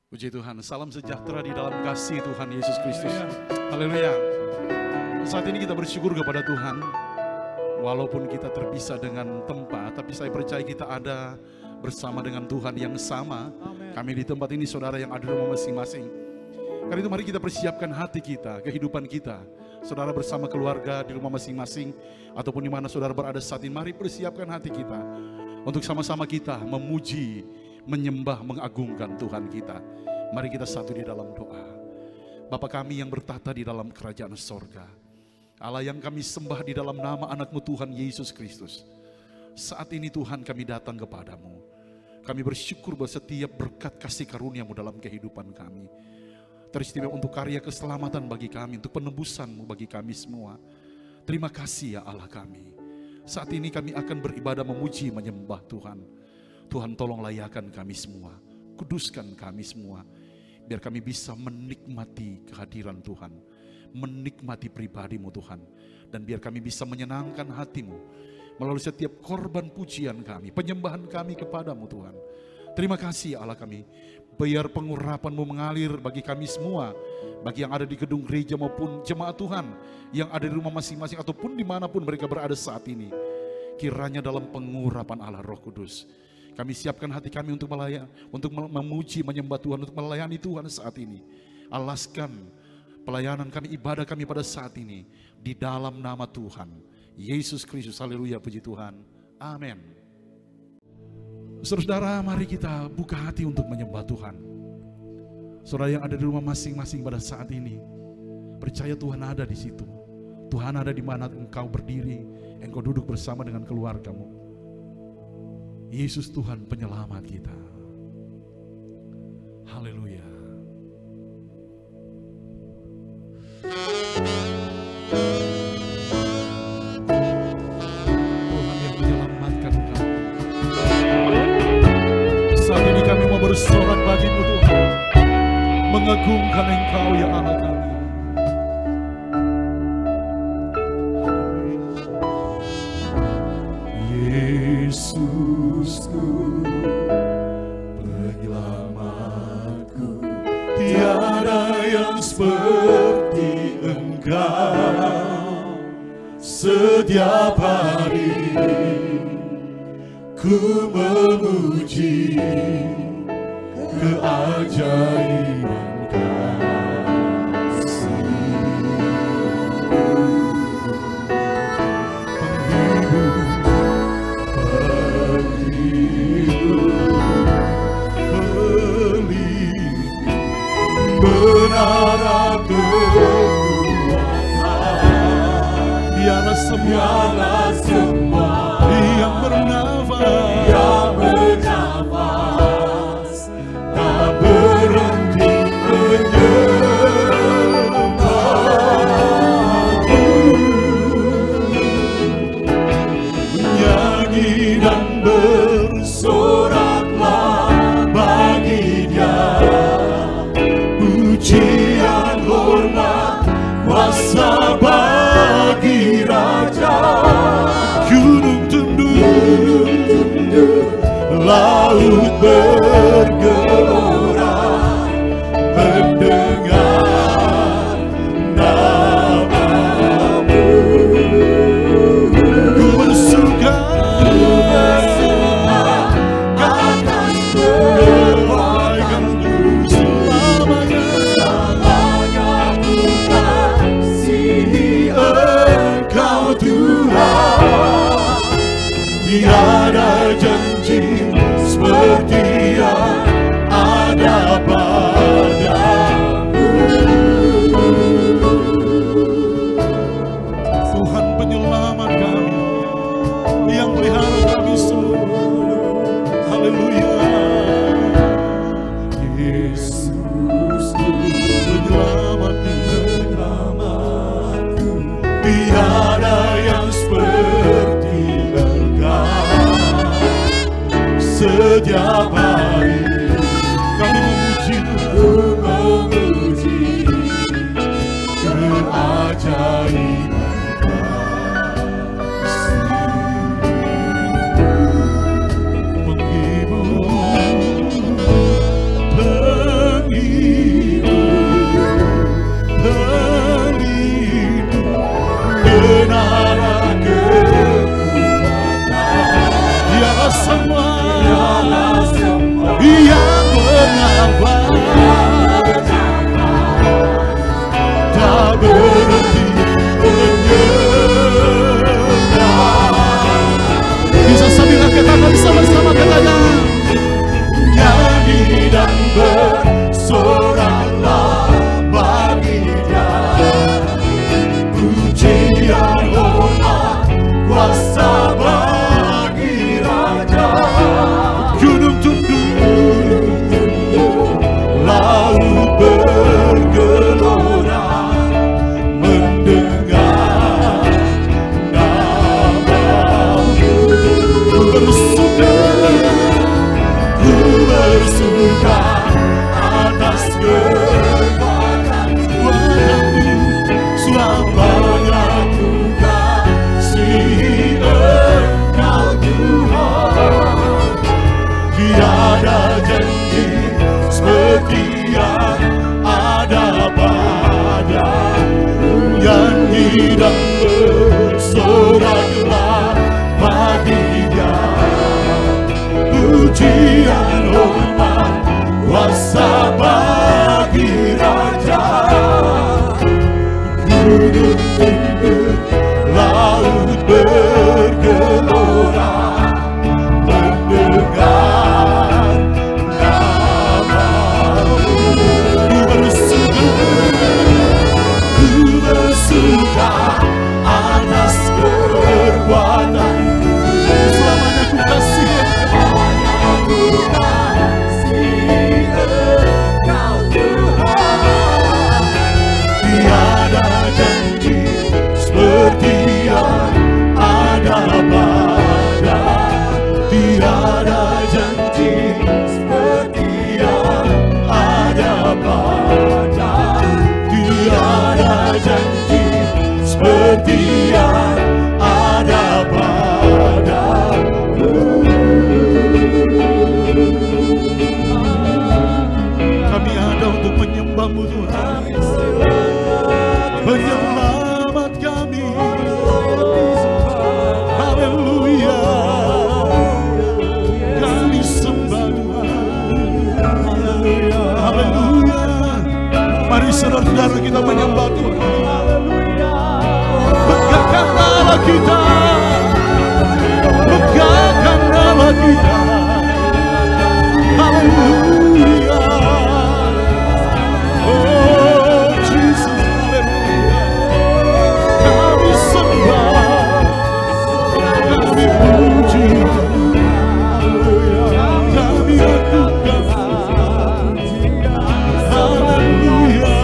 Puji Tuhan, salam sejahtera di dalam kasih Tuhan Yesus Kristus. Haleluya. Saat ini kita bersyukur kepada Tuhan. Walaupun kita terpisah dengan tempat, tapi saya percaya kita ada bersama dengan Tuhan yang sama. Kami di tempat ini saudara yang ada di rumah masing-masing. Karena itu mari kita persiapkan hati kita, kehidupan kita. Saudara bersama keluarga di rumah masing-masing, ataupun di mana saudara berada saat ini, mari persiapkan hati kita. Untuk sama-sama kita memuji, menyembah, mengagungkan Tuhan kita. Mari kita satu di dalam doa. Bapa kami yang bertahta di dalam kerajaan sorga, Allah yang kami sembah di dalam nama anak-Mu Tuhan Yesus Kristus. Saat ini Tuhan kami datang kepadamu. Kami bersyukur bahwa setiap berkat kasih karunia-Mu dalam kehidupan kami. Teristimewa untuk karya keselamatan bagi kami, untuk penebusan-Mu bagi kami semua. Terima kasih ya Allah kami. Saat ini kami akan beribadah memuji menyembah Tuhan. Tuhan tolong layakan kami semua. Kuduskan kami semua. Biar kami bisa menikmati kehadiran Tuhan. Menikmati pribadi-Mu Tuhan. Dan biar kami bisa menyenangkan hati-Mu melalui setiap korban pujian kami, penyembahan kami kepadamu Tuhan. Terima kasih Allah kami. Biar pengurapan-Mu mengalir bagi kami semua. Bagi yang ada di gedung gereja maupun jemaat Tuhan. Yang ada di rumah masing-masing ataupun dimanapun mereka berada saat ini. Kiranya dalam pengurapan Allah Roh Kudus, kami siapkan hati kami untuk memuji, menyembah Tuhan, untuk melayani Tuhan saat ini. Alaskan pelayanan kami, ibadah kami pada saat ini di dalam nama Tuhan Yesus Kristus. Haleluya, puji Tuhan. Amin. Saudara, mari kita buka hati untuk menyembah Tuhan. Saudara yang ada di rumah masing-masing pada saat ini, percaya Tuhan ada di situ. Tuhan ada di mana engkau berdiri, engkau duduk bersama dengan keluargamu. Yesus Tuhan penyelamat kita. Haleluya. Tuhan yang menyelamatkan kami. Saat ini kami mau bersorak bagi-Mu Tuhan, mengagungkan Engkau ya Allah kami. Yesusku, penyelamatku, tiada yang seperti Engkau. Setiap hari ku memuji keajaiban kasih. Menara kekuatan, biarlah semua yang bernafas tak berhenti menyembahku, menyanyi dan bersoraklah bagi Dia. Pujian, hormat, kuasa bagi Raja. Gunung tunduk, laut bergelora mendengar nama-Mu. Ku bersuka atas kebaikan-Mu selamanya. Engkau Tuhan, tiada janji seperti yang ada padamu. Tuhan penyelamat kami, yang pelihara kami semua. Haleluya. Yesus penyelamatku, tiada yang seperti Engkau. Setiap hari kami memuji keajaiban kasih. Menghibur puji dan bersorak-sorai bagi Dia. Pujian hormat kuasa bagi Raja. Gunung tunduk, laut bergelora mendengar nama-Mu. Ku bersuka atas perbuatanku. Selamanya ku kasih Engkau Tuhan. Tiada janji seperti yang ada pada. Tiada janji seperti yang ada pada. Tiada janji seperti yang ada padaku. Kami ada untuk menyembah-Mu Tuhan, penyelamat kami. Haleluya, kami sembah Tuhan. Haleluya. Mari saudara-saudara kita menyembah Tuhan. Megahkan nama kita, megahkan nama kita. Haleluya. Oh Jesus, haleluya. Kami sembah, kami puji, kami lakukan. Haleluya.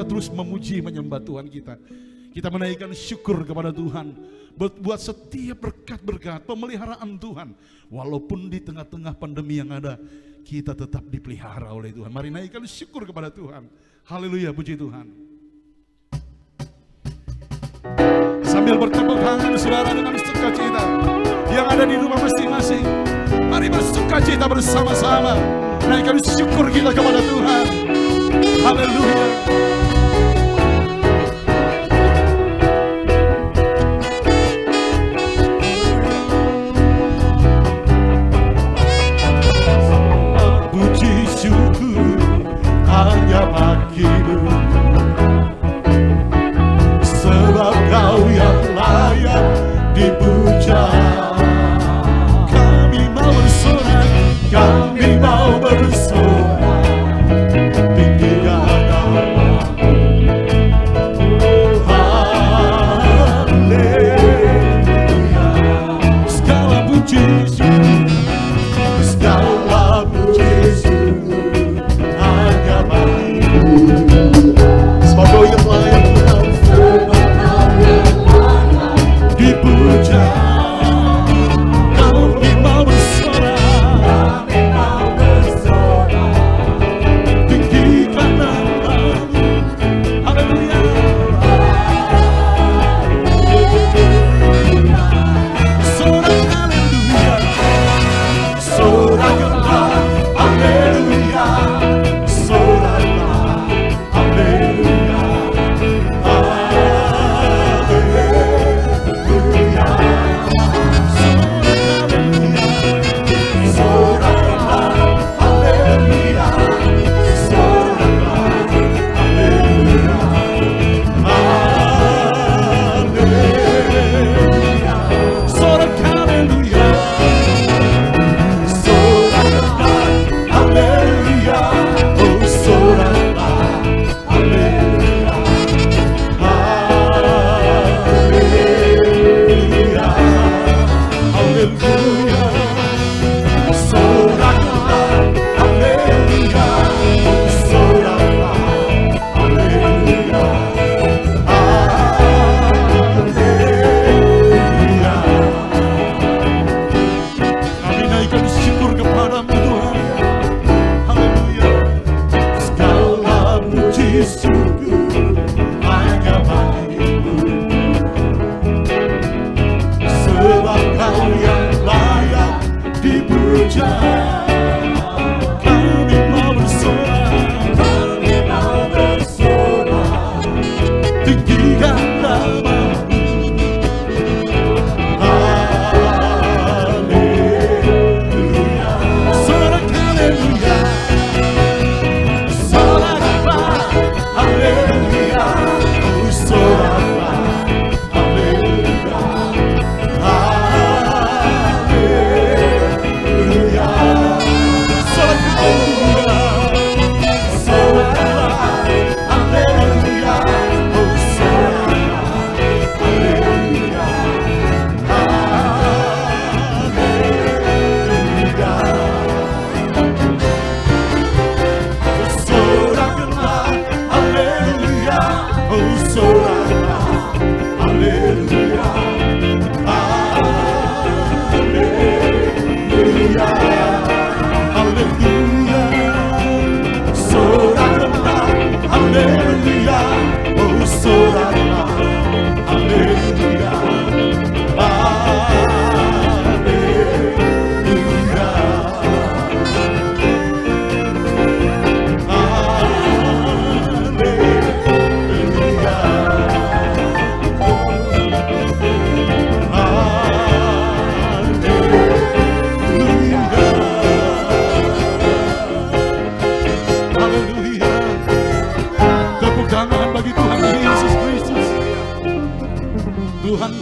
terus memuji menyembah Tuhan kita. Kita menaikkan syukur kepada Tuhan buat setiap berkat-berkat pemeliharaan Tuhan. Walaupun di tengah-tengah pandemi yang ada, kita tetap dipelihara oleh Tuhan. Mari naikkan syukur kepada Tuhan. Haleluya, puji Tuhan. Sambil bertepuk tangan saudara dengan sukacita yang ada di rumah masing-masing, mari bersukacita bersama-sama. Naikkan syukur kita kepada Tuhan. Haleluya. Puji syukur hanya bagimu, sebab Kau yang layak dipuja. Kami mau bersorak, kami mau bersorak, tinggikan nama. Haleluya. Segala puji syukur, segala puji syukur hanya bagimu. Sebab Kau yang layak dipuja. Kami mau bersorak, tinggikan nama-Mu. Haleluya. Sorak haleluya, soraklah haleluya, soraklah haleluya,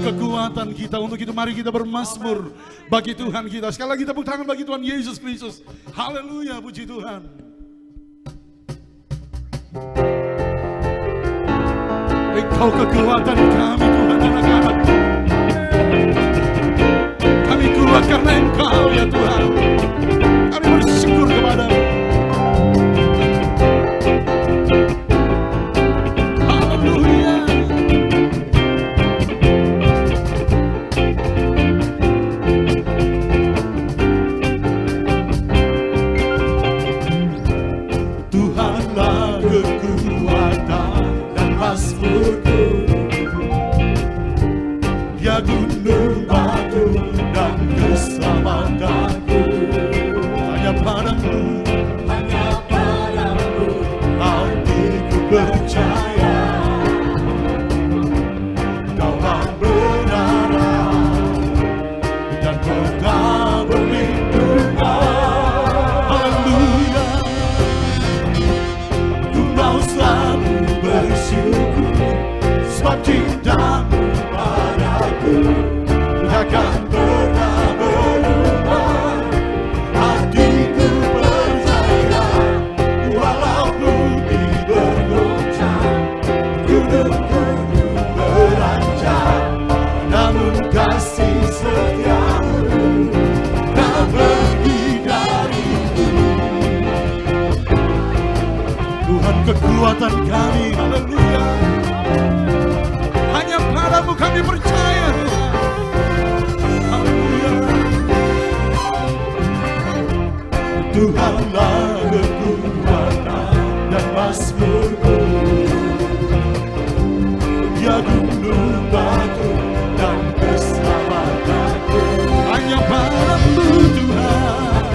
kekuatan kita. Untuk itu mari kita bermazmur bagi Tuhan kita. Sekali lagi tepuk tangan bagi Tuhan Yesus Kristus. Haleluya, puji Tuhan. Engkau kekuatan kami Tuhan, anak-anak. Kami kuat karena Engkau ya Tuhan. Kami bersyukur kepada-Mu. Tuhan kekuatan kami, haleluya. Hanya padamu kami percaya, haleluya. Tuhanlah kekuatan dan mazmurku, Dia gunung batu dan keselamatanku. Hanya padamu Tuhan,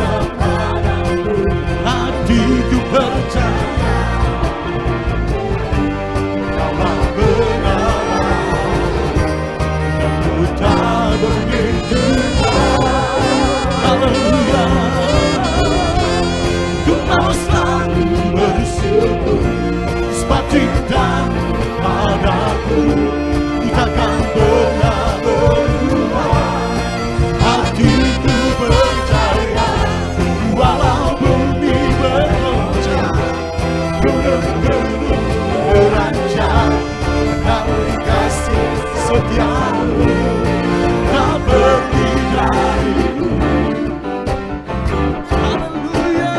hatiku percaya, Kaulah benar dan Ku tak berhenti. Haleluya. Ku mau selalu bersyukur sebab cintamu padaku takkan pernah berubah. Hatiku percaya, walau bumi bergoncang, gunung-gunung beranjak, namun kasih setiamu tak pergi dariku. Haleluya.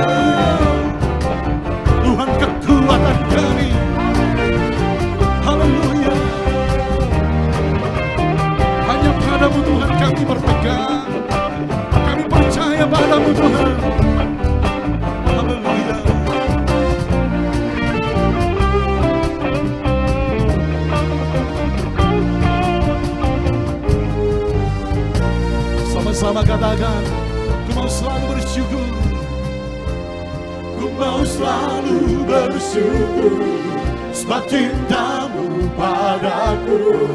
Tuhan kekuatan kami, haleluya. Hanya padamu Tuhan kami berpegang, kami percaya padamu Tuhan, haleluya. Sama-sama katakan, ku mau selalu bersyukur, ku mau selalu bersyukur sebab cintamu padaku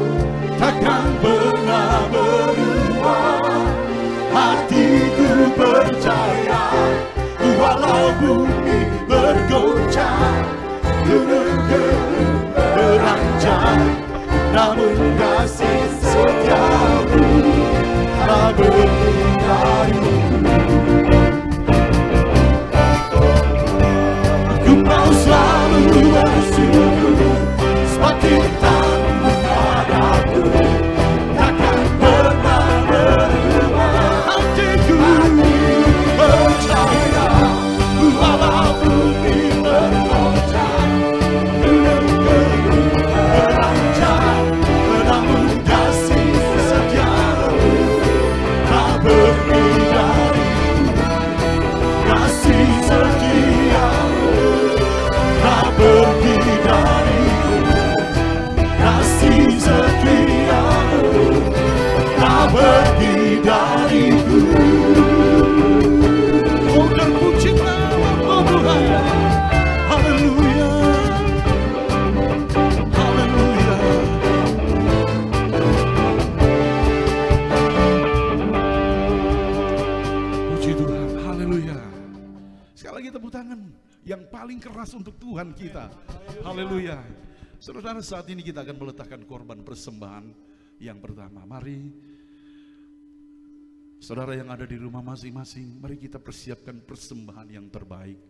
takkan pernah berubah. Hatiku percaya, walau bumi bergoncang, gunung-gunung beranjak, namun kasih setiamu tak pergi dariku. Ku mau selalu bersyukur sebab cintamu padaku takkan pernah berubah. Hatiku percaya, walau bumi bergoncang, gunung-gunung beranjak, namun kasih setiamu tak pergi dariku. Kasih setiamu tak pergi dariku. Kasih setiamu tak pergi dariku. Oh, terpuji namamu Tuhan, haleluya, haleluya. Puji Tuhan, haleluya. Sekali lagi tepuk tangan yang paling keras untuk Tuhan kita, haleluya. Saudara, saat ini kita akan meletakkan korban persembahan yang pertama. Mari saudara yang ada di rumah masing-masing, mari kita persiapkan persembahan yang terbaik.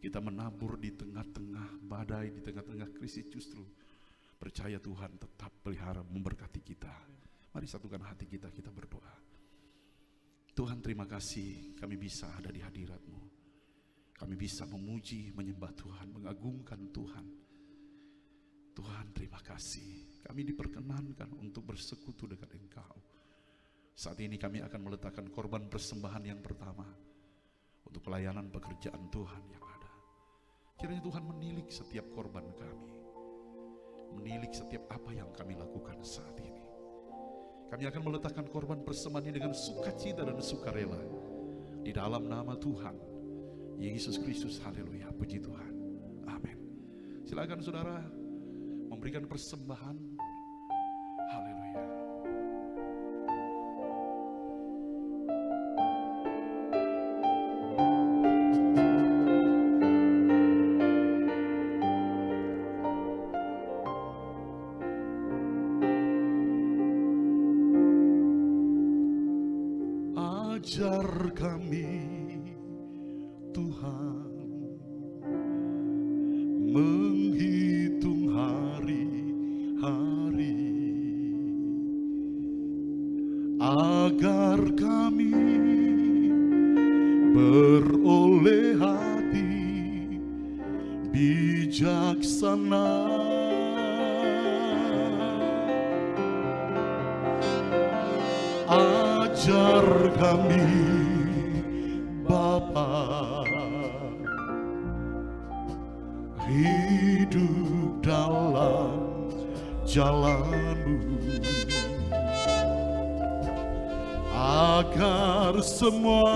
Kita menabur di tengah-tengah badai, di tengah-tengah krisis, justru percaya Tuhan tetap pelihara memberkati kita. Mari satukan hati kita, kita berdoa. Tuhan, terima kasih kami bisa ada di hadirat-Mu. Kami bisa memuji, menyembah Tuhan, mengagungkan Tuhan. Tuhan, terima kasih. Kami diperkenankan untuk bersekutu dengan Engkau. Saat ini kami akan meletakkan korban persembahan yang pertama untuk pelayanan pekerjaan Tuhan yang ada. Kiranya Tuhan menilik setiap korban kami, menilik setiap apa yang kami lakukan saat ini. Kami akan meletakkan korban persembahan ini dengan sukacita dan sukarela di dalam nama Tuhan Yesus Kristus. Haleluya, puji Tuhan, amin. Silakan saudara memberikan persembahan. Haleluya. Ajar kami Tuhan menghitung hari-hari, agar kami beroleh hati bijaksana. Ajar kami Bapa, hidup dalam jalan-Mu, agar semua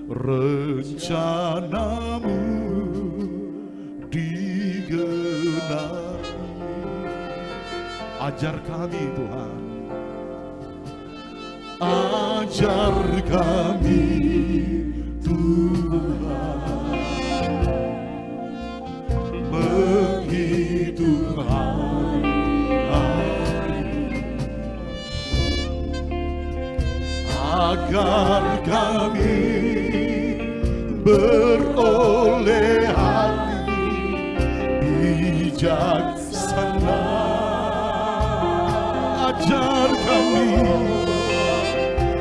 rencana-Mu digenapi. Ajar kami Tuhan, ajar kami Tuhan, menghitung hari-hari, agar kami beroleh hati bijaksana. Ajar kami,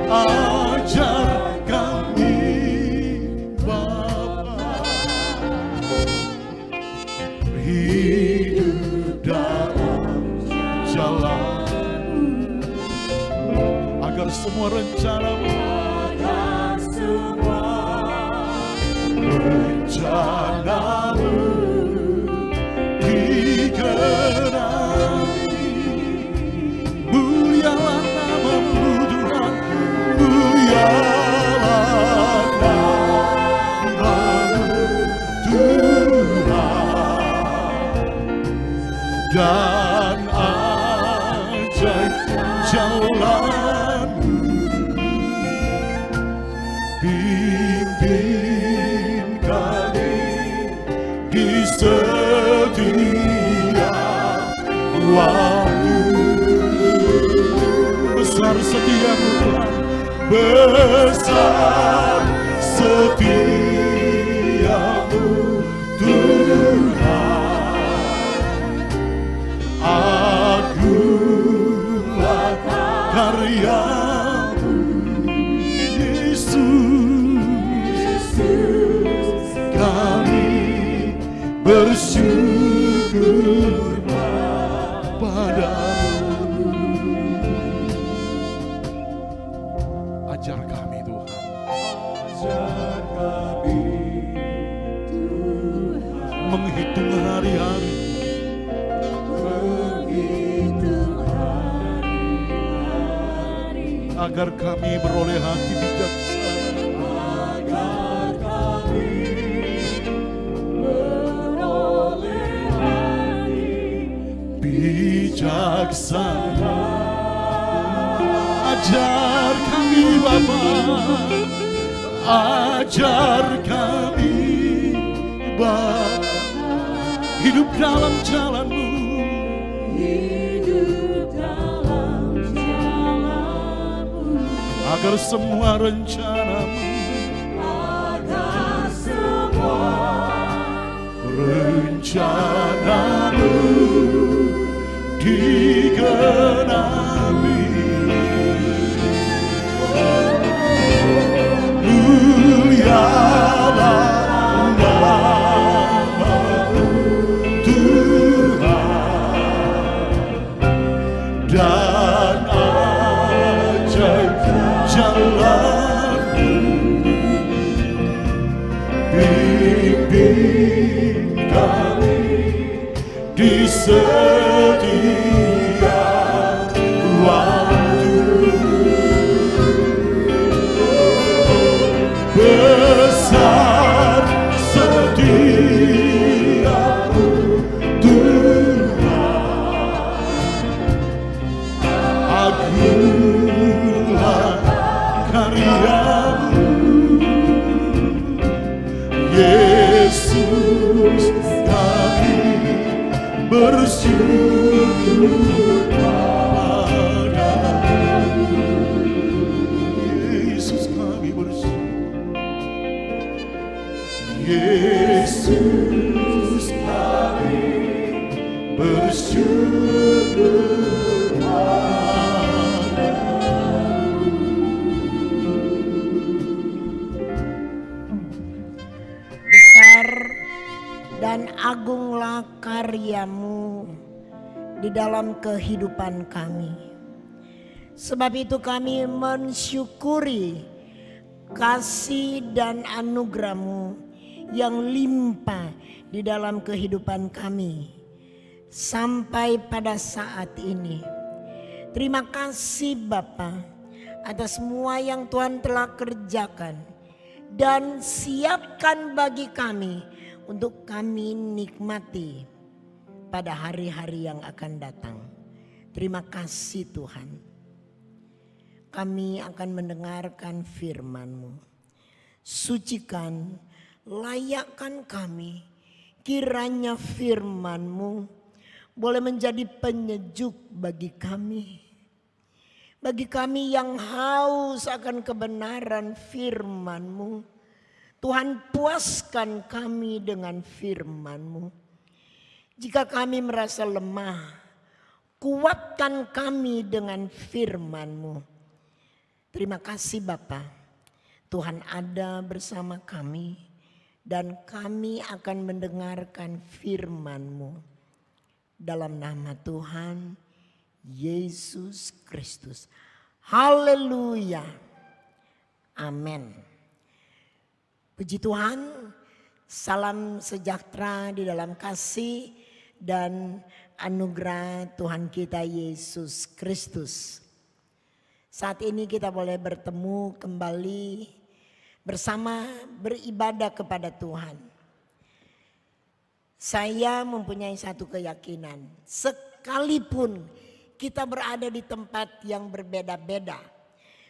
ajar kami Bapa, hidup dalam jalan, agar semua rencana-Mu, agar semua rencana-Mu digenapi. Mulialah nama-Mu Tuhan, mulialah nama-Mu Tuhan, dan ajaib jalan-Mu. Pimpin kami di setiap waktu. Besar setia-Mu Tuhan, besar setia-Mu Tuhan, agunglah karya-Mu Yesus, kami bersyukur padamu. Ajar kami Tuhan, ajar kami Tuhan, menghitung hari-hari, agar kami beroleh hati bijaksana, agar kami beroleh hati bijaksana. Ajar kami Bapa, ajar kami Bapa, hidup dalam jalan-Mu, hidup dalam jalan-Mu, agar semua rencana-Mu, agar semua rencana-Mu digenapi. Mulialah nama-Mu Tuhan, dan ajaib jalan-Mu. Pimpin kami di setiap waktu. Besar setia-Mu Tuhan, agunglah karya-Mu Yesus, kami bersyukur padamu. Yesus, kami bersyukur. Yesus, kami bersyukur padamu. Besar dan agunglah karya-Mu di dalam kehidupan kami. Sebab itu kami mensyukuri kasih dan anugerah-Mu yang limpah di dalam kehidupan kami sampai pada saat ini. Terima kasih Bapa atas semua yang Tuhan telah kerjakan dan siapkan bagi kami untuk kami nikmati pada hari-hari yang akan datang. Terima kasih Tuhan. Kami akan mendengarkan firman-Mu. Sucikan, layakkan kami. Kiranya firman-Mu boleh menjadi penyejuk bagi kami. Bagi kami yang haus akan kebenaran firman-Mu. Tuhan, puaskan kami dengan firman-Mu. Jika kami merasa lemah, kuatkan kami dengan firman-Mu. Terima kasih Bapa. Tuhan ada bersama kami dan kami akan mendengarkan firman-Mu. Dalam nama Tuhan Yesus Kristus. Haleluya. Amin. Puji Tuhan, salam sejahtera di dalam kasih dan anugerah Tuhan kita Yesus Kristus. Saat ini kita boleh bertemu kembali bersama beribadah kepada Tuhan. Saya mempunyai satu keyakinan, sekalipun kita berada di tempat yang berbeda-beda.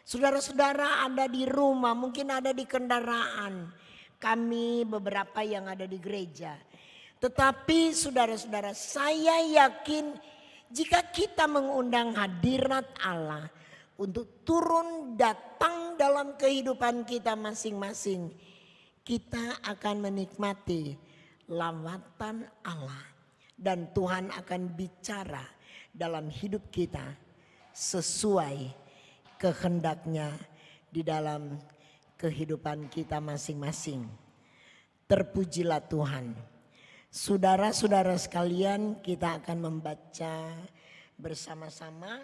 Saudara-saudara ada di rumah, mungkin ada di kendaraan. Kami beberapa yang ada di gereja. Tetapi saudara-saudara, saya yakin jika kita mengundang hadirat Allah untuk turun datang dalam kehidupan kita masing-masing, kita akan menikmati lawatan Allah. Dan Tuhan akan bicara dalam hidup kita sesuai kehendaknya di dalam kehidupan kita masing-masing. Terpujilah Tuhan. Saudara-saudara sekalian, kita akan membaca bersama-sama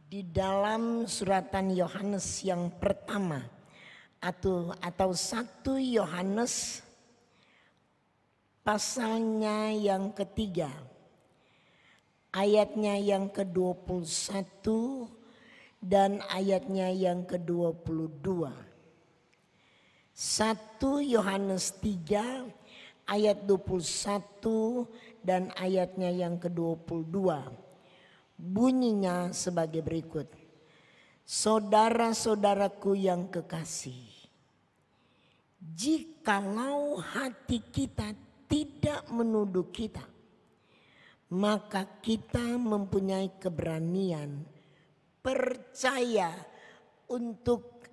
di dalam suratan Yohanes yang pertama atau 1 Yohanes pasalnya yang ketiga, ayatnya yang ke-21 dan ayatnya yang ke-22. 1 Yohanes 3 ayat 21 dan ayatnya yang ke-22. Bunyinya sebagai berikut. Saudara-saudaraku yang kekasih, jikalau hati kita tidak menuduh kita, maka kita mempunyai keberanian percaya untuk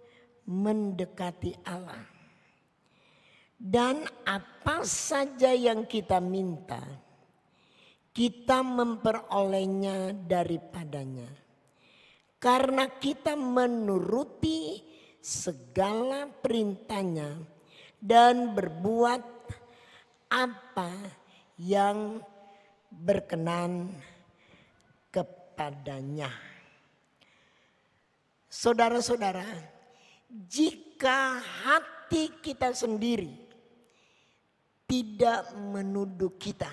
mendekati Allah. Dan apa saja yang kita minta, kita memperolehnya daripadanya. Karena kita menuruti segala perintahnya dan berbuat apa yang berkenan kepadanya. Saudara-saudara, jika hati kita sendiri tidak menuduh kita,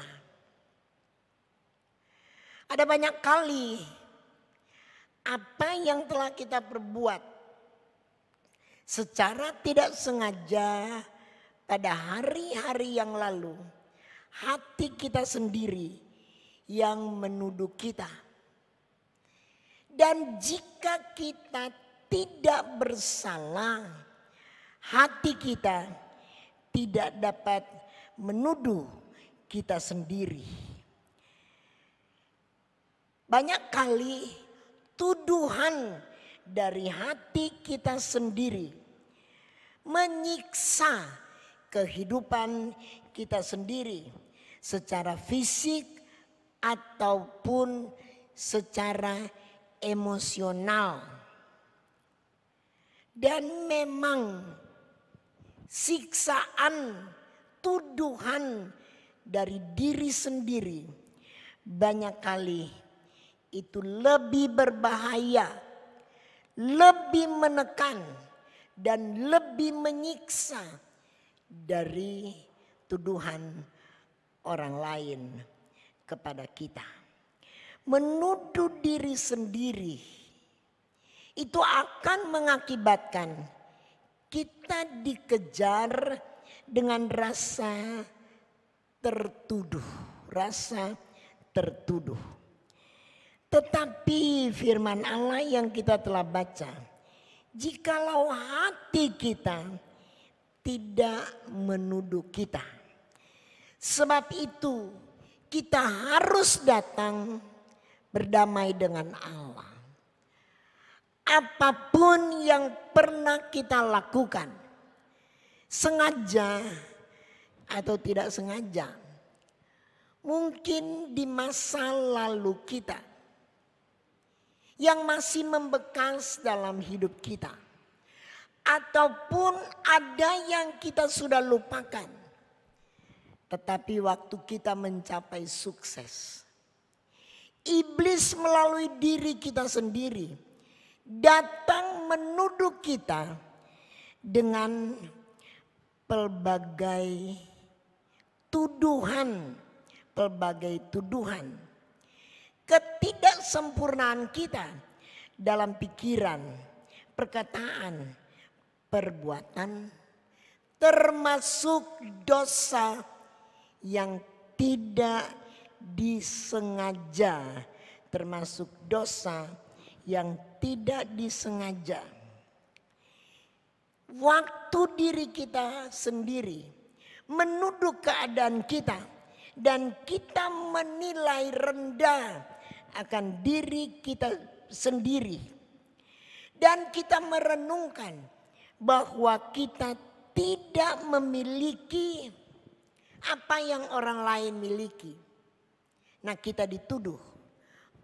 ada banyak kali apa yang telah kita perbuat secara tidak sengaja pada hari-hari yang lalu, hati kita sendiri yang menuduh kita. Dan jika kita tidak bersalah, hati kita tidak dapat menuduh kita sendiri. Banyak kali tuduhan dari hati kita sendiri menyiksa kehidupan kita sendiri secara fisik ataupun secara emosional. Dan memang siksaan tuduhan dari diri sendiri banyak kali itu lebih berbahaya, lebih menekan dan lebih menyiksa dari tuduhan orang lain kepada kita. Menuduh diri sendiri itu akan mengakibatkan kita dikejar dengan rasa tertuduh, Tetapi firman Allah yang kita telah baca, jikalau hati kita tidak menuduh kita. Sebab itu kita harus datang berdamai dengan Allah. Apapun yang pernah kita lakukan, sengaja atau tidak sengaja, mungkin di masa lalu kita yang masih membekas dalam hidup kita, ataupun ada yang kita sudah lupakan, tetapi waktu kita mencapai sukses, iblis melalui diri kita sendiri datang menuduh kita dengan pelbagai tuduhan. Ketidaksempurnaan kita dalam pikiran, perkataan, perbuatan, termasuk dosa yang tidak disengaja, Waktu diri kita sendiri menuduh keadaan kita dan kita menilai rendah akan diri kita sendiri, dan kita merenungkan bahwa kita tidak memiliki apa yang orang lain miliki. Nah, kita dituduh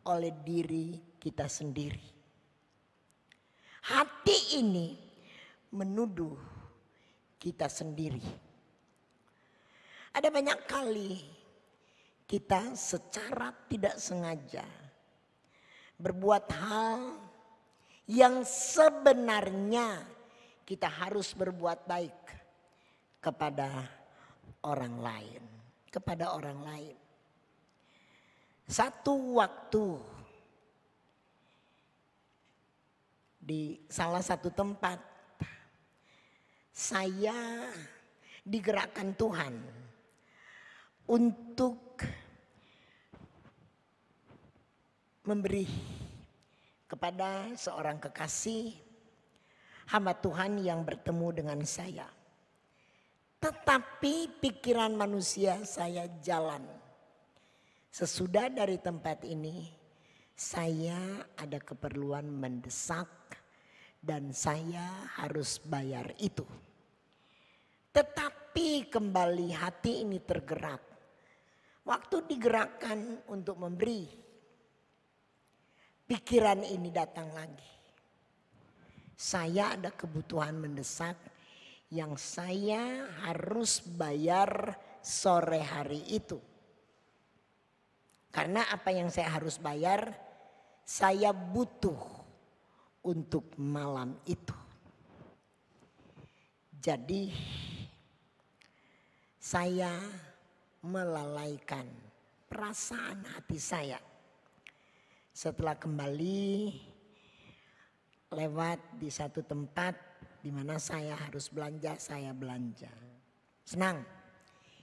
oleh diri kita sendiri. Hati ini menuduh kita sendiri. Ada banyak kali kita secara tidak sengaja berbuat hal yang sebenarnya kita harus berbuat baik kepada orang lain. Satu waktu di salah satu tempat saya digerakkan Tuhan untuk memberi kepada seorang kekasih hamba Tuhan yang bertemu dengan saya. Tetapi pikiran manusia saya jalan. Sesudah dari tempat ini, saya ada keperluan mendesak dan saya harus bayar itu. Tetapi kembali hati ini tergerak. Waktu digerakkan untuk memberi, pikiran ini datang lagi. Saya ada kebutuhan mendesak yang saya harus bayar sore hari itu. Karena apa yang saya harus bayar, saya butuh untuk malam itu. Jadi saya melalaikan perasaan hati saya. Setelah kembali lewat di satu tempat di mana saya harus belanja, saya belanja. Senang.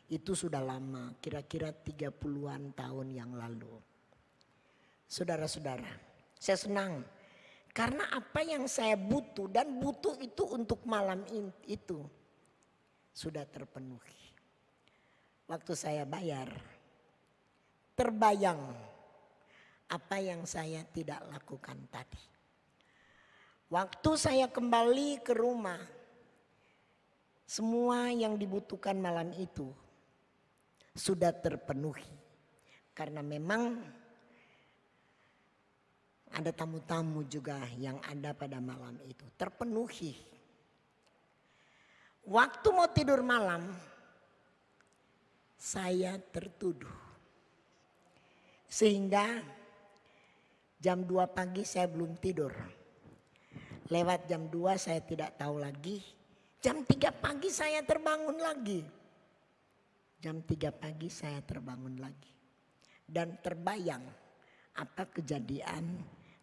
Itu sudah lama, kira-kira 30-an tahun yang lalu. Saudara-saudara, saya senang. Karena apa yang saya butuh dan butuh itu untuk malam itu sudah terpenuhi. Waktu saya bayar, terbayang apa yang saya tidak lakukan tadi. Waktu saya kembali ke rumah, semua yang dibutuhkan malam itu sudah terpenuhi. Karena memang ada tamu-tamu juga yang ada pada malam itu. Terpenuhi. Waktu mau tidur malam, saya tertuduh. Sehingga jam 2 pagi saya belum tidur. Lewat jam 2 saya tidak tahu lagi. Jam 3 pagi saya terbangun lagi. Jam 3 pagi saya terbangun lagi. Dan terbayang apa kejadian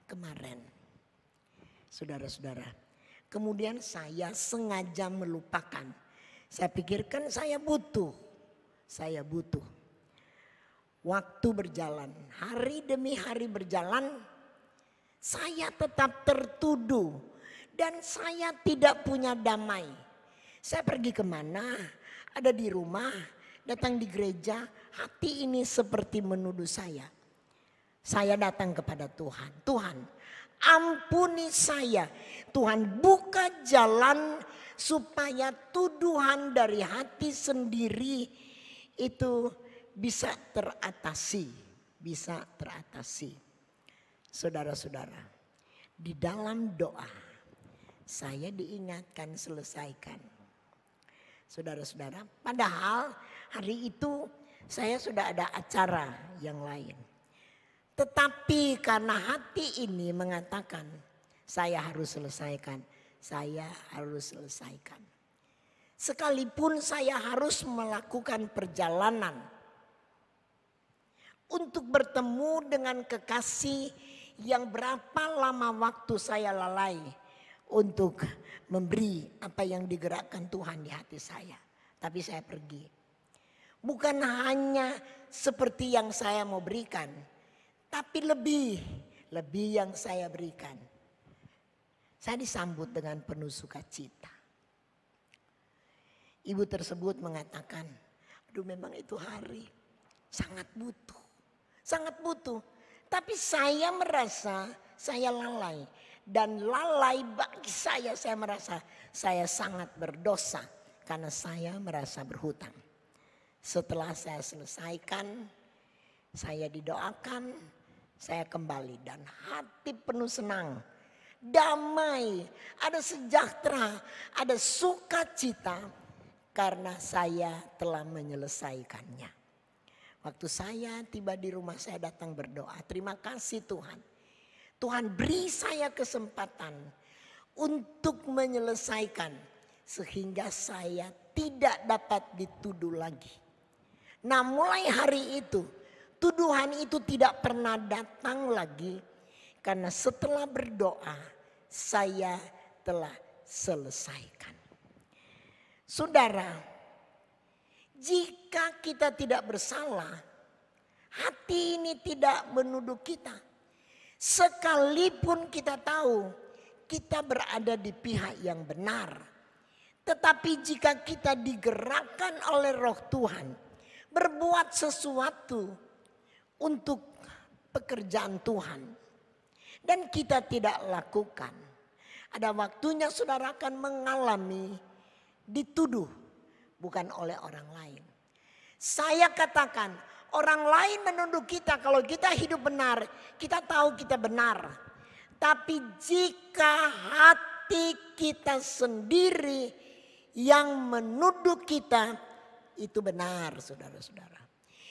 kemarin. Saudara-saudara, kemudian saya sengaja melupakan. Saya pikirkan saya butuh. Waktu berjalan, hari demi hari berjalan, saya tetap tertuduh dan saya tidak punya damai. Saya pergi kemana, ada di rumah, datang di gereja, hati ini seperti menuduh saya. Saya datang kepada Tuhan, Tuhan ampuni saya. Tuhan buka jalan supaya tuduhan dari hati sendiri itu bisa teratasi. Saudara-saudara, di dalam doa saya diingatkan selesaikan. Saudara-saudara, padahal hari itu saya sudah ada acara yang lain. Tetapi karena hati ini mengatakan saya harus selesaikan. Sekalipun saya harus melakukan perjalanan untuk bertemu dengan kekasih yang berapa lama waktu saya lalai untuk memberi apa yang digerakkan Tuhan di hati saya. Tapi saya pergi. Bukan hanya seperti yang saya mau berikan, tapi lebih yang saya berikan. Saya disambut dengan penuh sukacita. Ibu tersebut mengatakan, aduh memang itu hari sangat butuh. Tapi saya merasa saya lalai. Dan lalai bagi saya merasa saya sangat berdosa. Karena saya merasa berhutang. Setelah saya selesaikan, saya didoakan, saya kembali. Dan hati penuh senang, damai, ada sejahtera, ada sukacita. Karena saya telah menyelesaikannya. Waktu saya tiba di rumah, saya datang berdoa. Terima kasih Tuhan. Tuhan beri saya kesempatan untuk menyelesaikan. Sehingga saya tidak dapat dituduh lagi. Nah mulai hari itu, tuduhan itu tidak pernah datang lagi. Karena setelah berdoa, saya telah selesaikan. Saudara, jika kita tidak bersalah, hati ini tidak menuduh kita. Sekalipun kita tahu kita berada di pihak yang benar. Tetapi jika kita digerakkan oleh Roh Tuhan, berbuat sesuatu untuk pekerjaan Tuhan, dan kita tidak lakukan, ada waktunya saudara akan mengalami dituduh bukan oleh orang lain. Saya katakan orang lain menuduh kita kalau kita hidup benar, kita tahu kita benar. Tapi jika hati kita sendiri yang menuduh kita, itu benar saudara-saudara.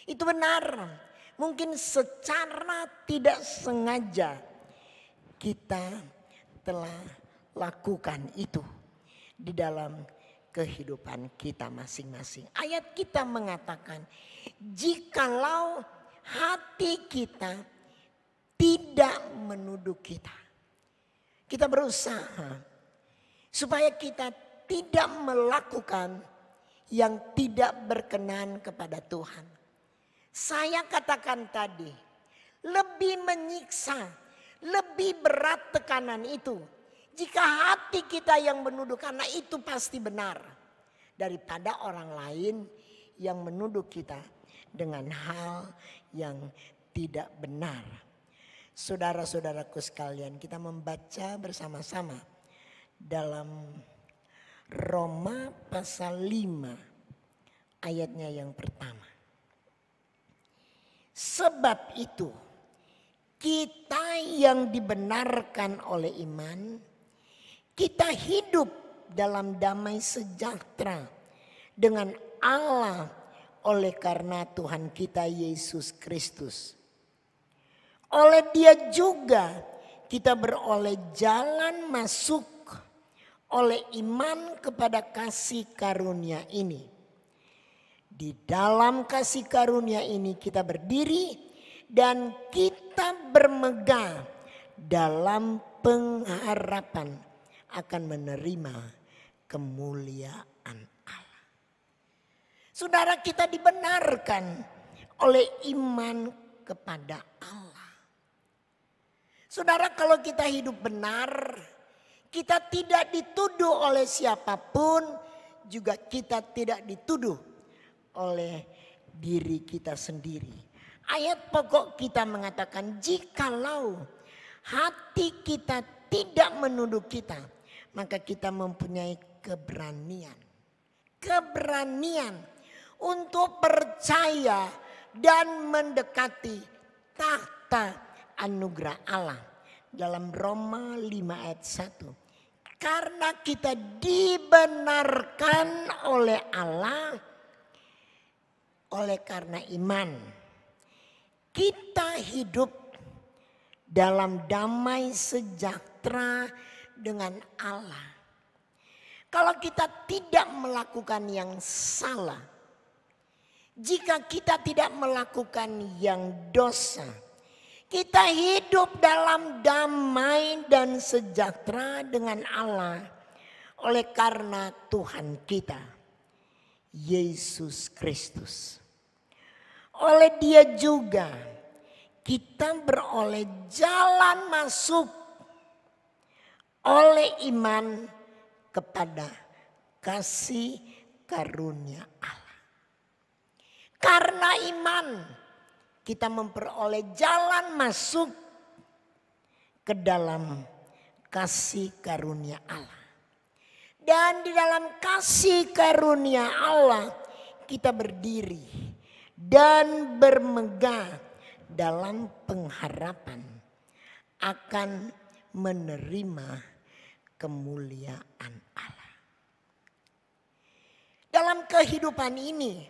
Itu benar. Mungkin secara tidak sengaja kita telah lakukan itu di dalam kehidupan kita masing-masing. Ayat kita mengatakan, jikalau hati kita tidak menuduh kita. Kita berusaha supaya kita tidak melakukan yang tidak berkenan kepada Tuhan. Saya katakan tadi, lebih menyiksa, lebih berat tekanan itu. Jika hati kita yang menuduh, karena itu pasti benar. Daripada orang lain yang menuduh kita dengan hal yang tidak benar. Saudara-saudaraku sekalian, kita membaca bersama-sama dalam Roma pasal 5 ayatnya yang pertama. Sebab itu kita yang dibenarkan oleh iman, kita hidup dalam damai sejahtera dengan Allah oleh karena Tuhan kita Yesus Kristus. Oleh Dia juga kita beroleh jalan masuk oleh iman kepada kasih karunia ini. Di dalam kasih karunia ini kita berdiri dan kita bermegah dalam pengharapan akan menerima kemuliaan Allah. Saudara, kita dibenarkan oleh iman kepada Allah. Saudara, kalau kita hidup benar, kita tidak dituduh oleh siapapun, juga kita tidak dituduh oleh diri kita sendiri. Ayat pokok kita mengatakan, jikalau hati kita tidak menuduh kita, maka kita mempunyai keberanian. Keberanian untuk percaya dan mendekati tahta anugerah Allah. Dalam Roma 5 ayat 1. Karena kita dibenarkan oleh Allah, oleh karena iman, kita hidup dalam damai sejahtera dengan Allah. Kalau kita tidak melakukan yang salah, jika kita tidak melakukan yang dosa, kita hidup dalam damai dan sejahtera dengan Allah oleh karena Tuhan kita, Yesus Kristus. Oleh Dia juga kita beroleh jalan masuk oleh iman kepada kasih karunia Allah. Karena iman kita memperoleh jalan masuk ke dalam kasih karunia Allah. Dan di dalam kasih karunia Allah kita berdiri dan bermegah dalam pengharapan akan menerima kemuliaan Allah. Dalam kehidupan ini,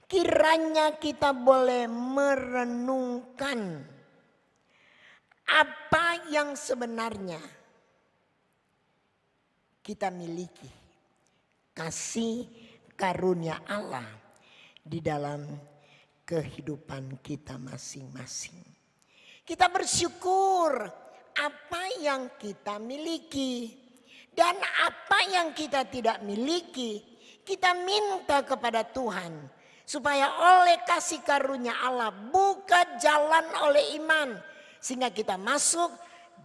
kiranya kita boleh merenungkan apa yang sebenarnya kita miliki. Kasih karunia Allah di dalam kehidupan kita masing-masing. Kita bersyukur apa yang kita miliki dan apa yang kita tidak miliki. Kita minta kepada Tuhan supaya oleh kasih karunia Allah buka jalan oleh iman, sehingga kita masuk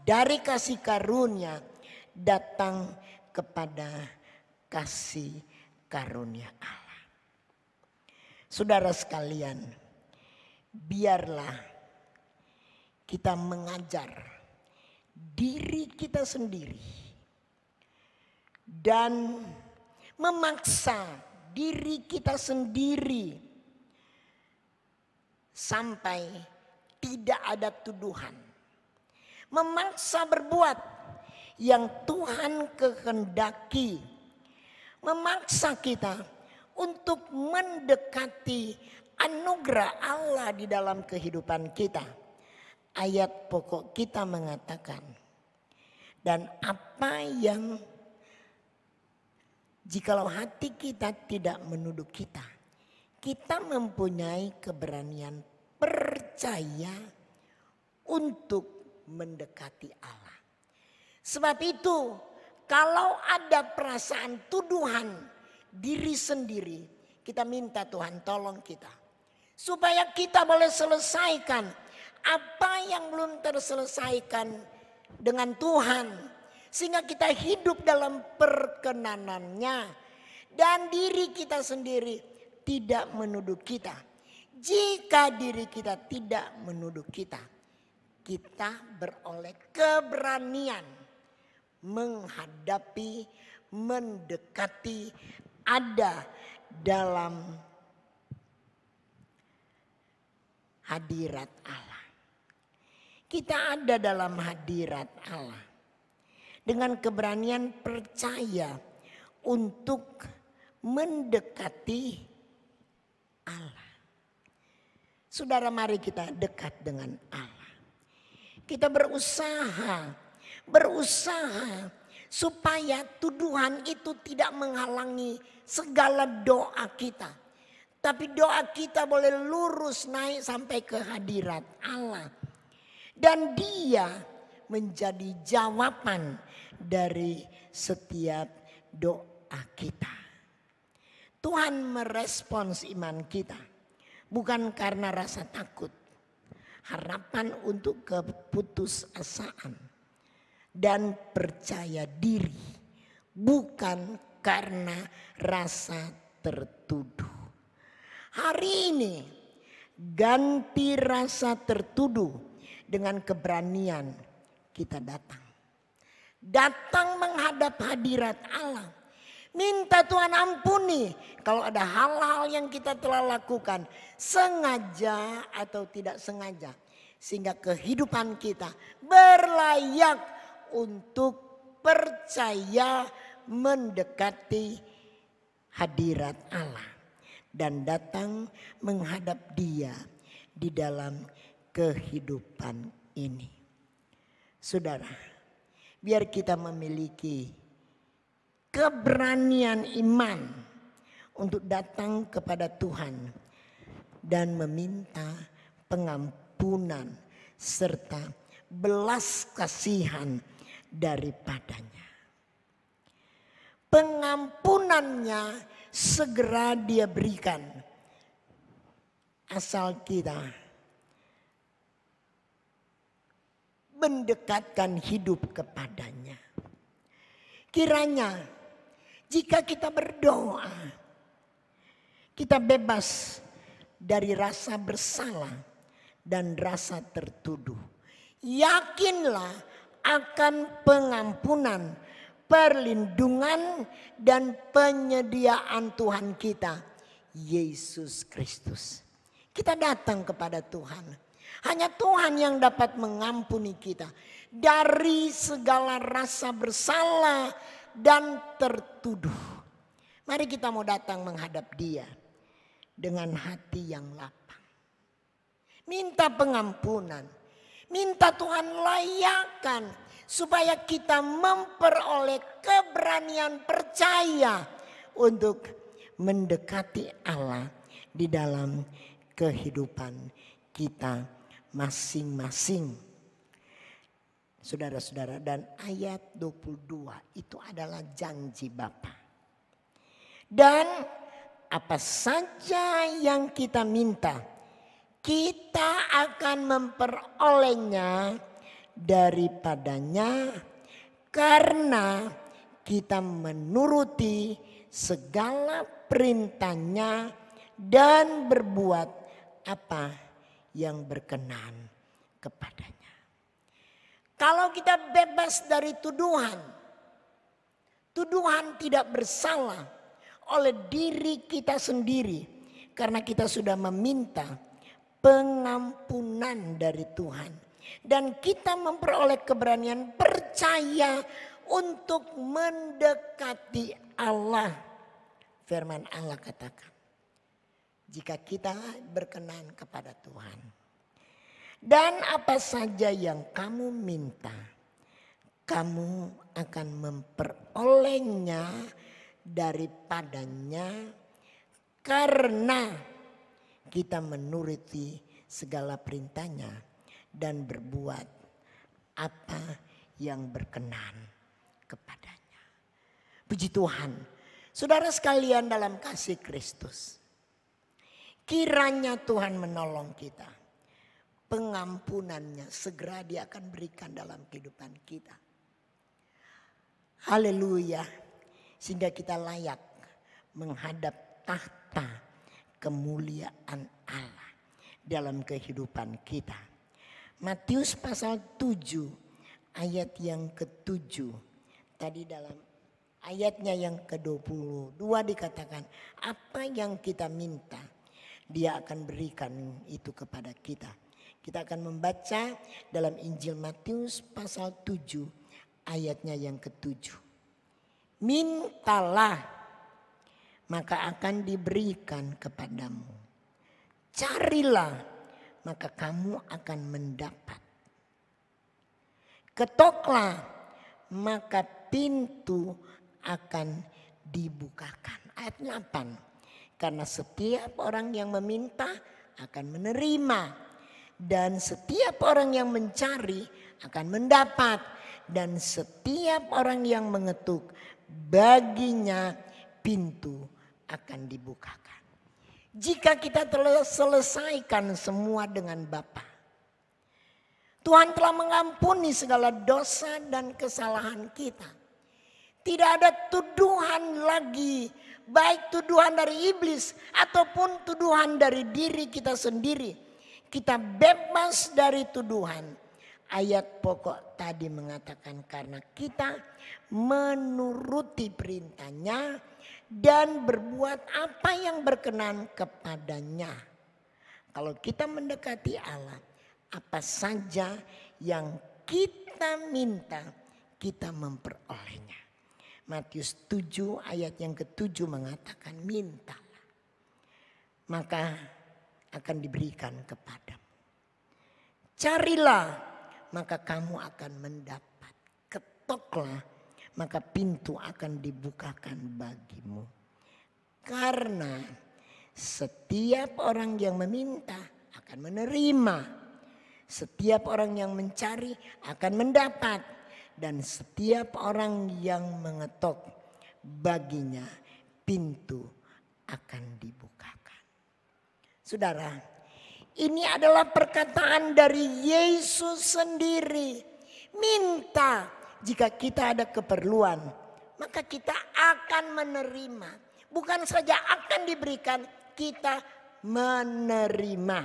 dari kasih karunia datang kepada kasih karunia Allah. Saudara sekalian, biarlah kita mengajar diri kita sendiri dan memaksa diri kita sendiri sampai tidak ada tuduhan. Memaksa berbuat yang Tuhan kehendaki. Memaksa kita untuk mendekati anugerah Allah di dalam kehidupan kita. Ayat pokok kita mengatakan, dan apa yang jikalau hati kita tidak menuduh kita, kita mempunyai keberanian percaya untuk mendekati Allah. Sebab itu, kalau ada perasaan tuduhan diri sendiri, kita minta Tuhan tolong kita. Supaya kita boleh selesaikan apa yang belum terselesaikan dengan Tuhan. Sehingga kita hidup dalam perkenanannya. Dan diri kita sendiri tidak menuduh kita. Jika diri kita tidak menuduh kita, kita beroleh keberanian menghadapi, mendekati, ada dalam hadirat Allah. Kita ada dalam hadirat Allah dengan keberanian percaya untuk mendekati Allah. Saudara, mari kita dekat dengan Allah. Kita berusaha supaya tuduhan itu tidak menghalangi segala doa kita. Tapi doa kita boleh lurus naik sampai ke hadirat Allah. Dan Dia menjadi jawaban dari setiap doa kita. Tuhan merespons iman kita bukan karena rasa takut, harapan untuk keputusasaan, dan percaya diri, bukan karena rasa tertuduh. Hari ini ganti rasa tertuduh dengan keberanian kita datang. Datang menghadap hadirat Allah. Minta Tuhan ampuni kalau ada hal-hal yang kita telah lakukan sengaja atau tidak sengaja. Sehingga kehidupan kita berlayak untuk percaya mendekati hadirat Allah. Dan datang menghadap Dia di dalam kehidupan ini. Saudara, biar kita memiliki keberanian iman untuk datang kepada Tuhan dan meminta pengampunan serta belas kasihan daripadanya. Pengampunannya segera Dia berikan asal kita mendekatkan hidup kepadanya. Kiranya jika kita berdoa, kita bebas dari rasa bersalah dan rasa tertuduh. Yakinlah akan pengampunan, perlindungan, dan penyediaan Tuhan kita, Yesus Kristus. Kita datang kepada Tuhan. Hanya Tuhan yang dapat mengampuni kita dari segala rasa bersalah dan tertuduh. Mari kita mau datang menghadap Dia dengan hati yang lapang. Minta pengampunan. Minta Tuhan layakkan supaya kita memperoleh keberanian percaya untuk mendekati Allah di dalam kehidupan kita masing-masing. Saudara-saudara, dan ayat 22 itu adalah janji Bapa. Dan apa saja yang kita minta, kita akan memperolehnya daripadanya karena kita menuruti segala perintahnya dan berbuat apa yang berkenan kepadanya. Kalau kita bebas dari tuduhan, tuduhan tidak bersalah oleh diri kita sendiri karena kita sudah meminta pengampunan dari Tuhan. Dan kita memperoleh keberanian percaya untuk mendekati Allah. Firman Allah katakan, jika kita berkenan kepada Tuhan, dan apa saja yang kamu minta, kamu akan memperolehnya daripadanya karena kita menuruti segala perintahnya dan berbuat apa yang berkenan kepadanya. Puji Tuhan, saudara sekalian dalam kasih Kristus, kiranya Tuhan menolong kita. Pengampunannya segera Dia akan berikan dalam kehidupan kita. Haleluya. Sehingga kita layak menghadap tahta kemuliaan Allah dalam kehidupan kita. Matius pasal 7 ayat yang ke-7. Tadi dalam ayatnya yang ke-22 dikatakan, apa yang kita minta Dia akan berikan itu kepada kita. Kita akan membaca dalam Injil Matius pasal 7 ayatnya yang ke-7. Mintalah maka akan diberikan kepadamu. Carilah, maka kamu akan mendapat. Ketoklah, maka pintu akan dibukakan. Ayat 8. Karena setiap orang yang meminta akan menerima. Dan setiap orang yang mencari akan mendapat. Dan setiap orang yang mengetuk, baginya pintu akan dibukakan. Jika kita telah selesaikan semua dengan Bapa, Tuhan telah mengampuni segala dosa dan kesalahan kita. Tidak ada tuduhan lagi, baik tuduhan dari iblis ataupun tuduhan dari diri kita sendiri. Kita bebas dari tuduhan. Ayat pokok tadi mengatakan karena kita menuruti perintahnya dan berbuat apa yang berkenan kepadanya. Kalau kita mendekati Allah, apa saja yang kita minta, kita memperolehnya. Matius 7 ayat yang ke-7 mengatakan mintalah, maka akan diberikan kepadamu. Carilah, maka kamu akan mendapat. Ketoklah, maka pintu akan dibukakan bagimu. Karena setiap orang yang meminta akan menerima. Setiap orang yang mencari akan mendapat. Dan setiap orang yang mengetok, baginya pintu akan dibukakan. Saudara, ini adalah perkataan dari Yesus sendiri. Minta, jika kita ada keperluan, maka kita akan menerima. Bukan saja akan diberikan, kita menerima.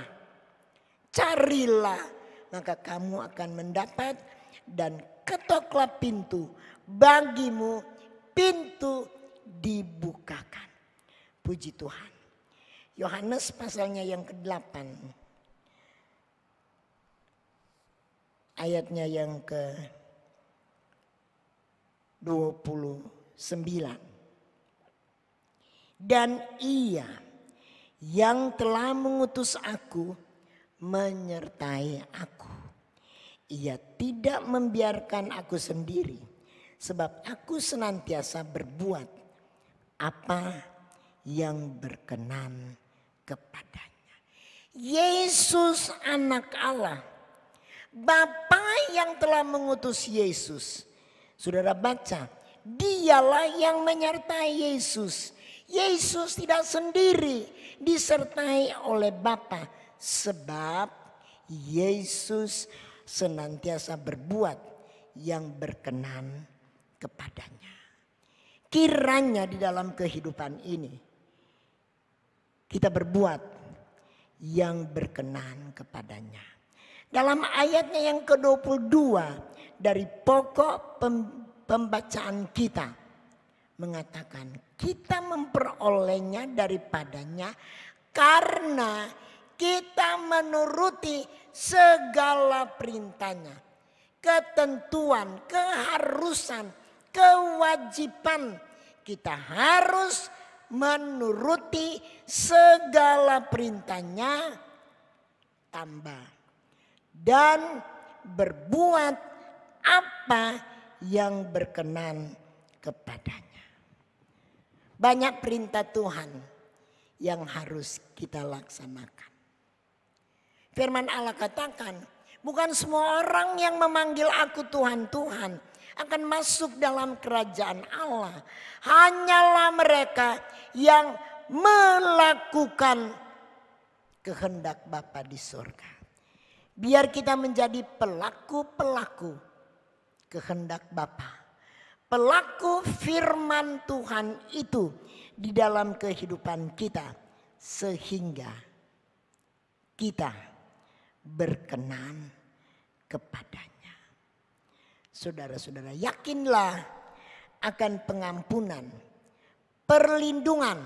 Carilah, maka kamu akan mendapat, dan ketoklah pintu, bagimu pintu dibukakan. Puji Tuhan. Yohanes pasalnya yang ke-8. Ayatnya yang ke-29. Dan Ia yang telah mengutus aku menyertai aku. Ia tidak membiarkan aku sendiri, sebab aku senantiasa berbuat apa yang berkenan kepadanya. Yesus anak Allah, Bapa yang telah mengutus Yesus. Saudara baca, dialah yang menyertai Yesus. Yesus tidak sendiri, disertai oleh Bapa, sebab Yesus senantiasa berbuat yang berkenan kepadanya. Kiranya di dalam kehidupan ini kita berbuat yang berkenan kepadanya. Dalam ayatnya yang ke-22 dari pokok pembacaan kita mengatakan kita memperolehnya daripadanya karena kita menuruti segala perintahnya. Ketentuan, keharusan, kewajiban. Kita harus menuruti segala perintahnya, tambah. Dan berbuat apa yang berkenan kepadanya. Banyak perintah Tuhan yang harus kita laksanakan. Firman Allah katakan, bukan semua orang yang memanggil aku Tuhan, Tuhan akan masuk dalam kerajaan Allah. Hanyalah mereka yang melakukan kehendak Bapa di surga. Biar kita menjadi pelaku-pelaku kehendak Bapa. Pelaku firman Tuhan itu di dalam kehidupan kita. Sehingga kita berkenan kepadanya. Saudara-saudara, yakinlah akan pengampunan, perlindungan,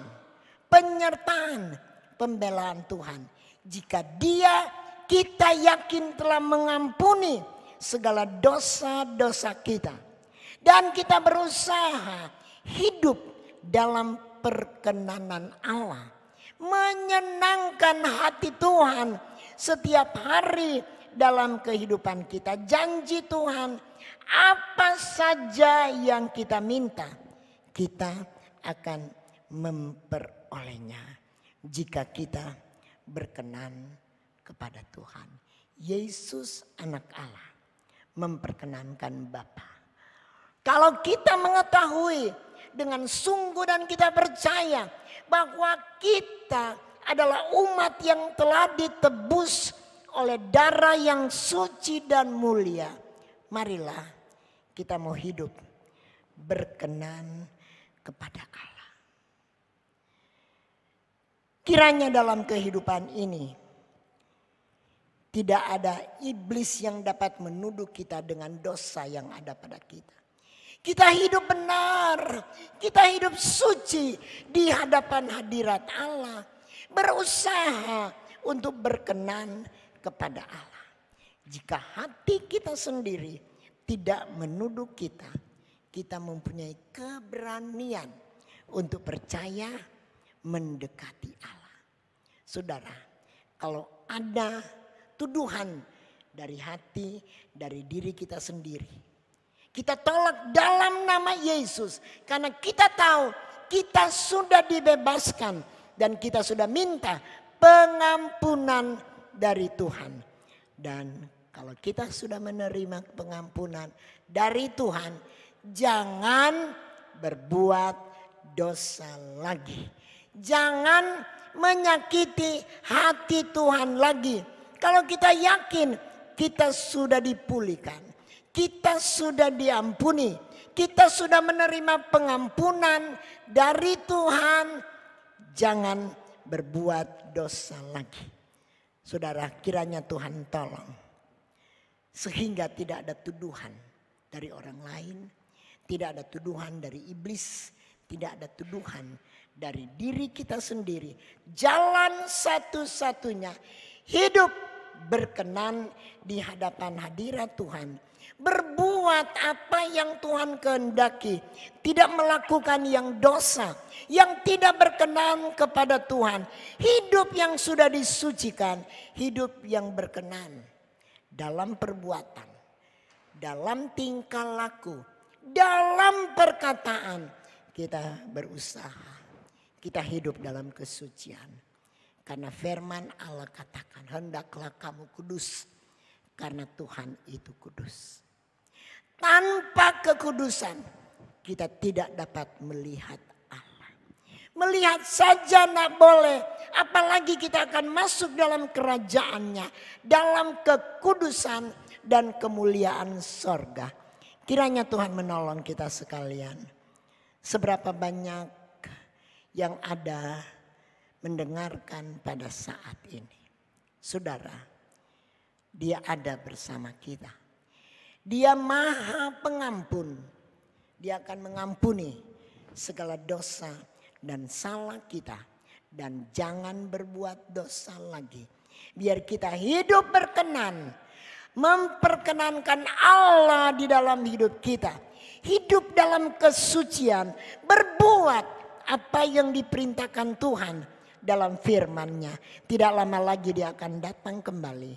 penyertaan, pembelaan Tuhan. Jika kita yakin telah mengampuni segala dosa-dosa kita. Dan kita berusaha hidup dalam perkenanan Allah. Menyenangkan menyenangkan hati Tuhan setiap hari dalam kehidupan kita. Janji Tuhan, apa saja yang kita minta, kita akan memperolehnya jika kita berkenan kepada Tuhan. Yesus anak Allah memperkenankan Bapa. Kalau kita mengetahui dengan sungguh dan kita percaya bahwa kita adalah umat yang telah ditebus oleh darah yang suci dan mulia, marilah kita mau hidup berkenan kepada Allah. Kiranya dalam kehidupan ini tidak ada iblis yang dapat menuduh kita dengan dosa yang ada pada kita. Kita hidup benar, kita hidup suci di hadapan hadirat Allah. Berusaha untuk berkenan kepada Allah. Jika hati kita sendiri tidak menuduh kita, kita mempunyai keberanian untuk percaya mendekati Allah. Saudara, kalau ada tuduhan dari hati, dari diri kita sendiri, kita tolak dalam nama Yesus. Karena kita tahu kita sudah dibebaskan dan kita sudah minta pengampunan dari Tuhan. Dan kalau kita sudah menerima pengampunan dari Tuhan, jangan berbuat dosa lagi. Jangan menyakiti hati Tuhan lagi. Kalau kita yakin kita sudah dipulihkan, kita sudah diampuni, kita sudah menerima pengampunan dari Tuhan, jangan berbuat dosa lagi. Saudara, kiranya Tuhan tolong sehingga tidak ada tuduhan dari orang lain, tidak ada tuduhan dari iblis, tidak ada tuduhan dari diri kita sendiri. Jalan satu-satunya hidup berkenan di hadapan hadirat Tuhan. Berbuat apa yang Tuhan kehendaki. Tidak melakukan yang dosa, yang tidak berkenan kepada Tuhan. Hidup yang sudah disucikan, hidup yang berkenan dalam perbuatan, dalam tingkah laku, dalam perkataan. Kita berusaha, kita hidup dalam kesucian. Karena firman Allah katakan, hendaklah kamu kudus karena Tuhan itu kudus. Tanpa kekudusan kita tidak dapat melihat Allah. Melihat saja tidak boleh, apalagi kita akan masuk dalam kerajaannya, dalam kekudusan dan kemuliaan sorga. Kiranya Tuhan menolong kita sekalian. Seberapa banyak yang ada mendengarkan pada saat ini. Saudara, Dia ada bersama kita. Dia Maha Pengampun. Dia akan mengampuni segala dosa dan salah kita. Dan jangan berbuat dosa lagi. Biar kita hidup berkenan. Memperkenankan Allah di dalam hidup kita. Hidup dalam kesucian. Berbuat apa yang diperintahkan Tuhan dalam firman-Nya. Tidak lama lagi Dia akan datang kembali.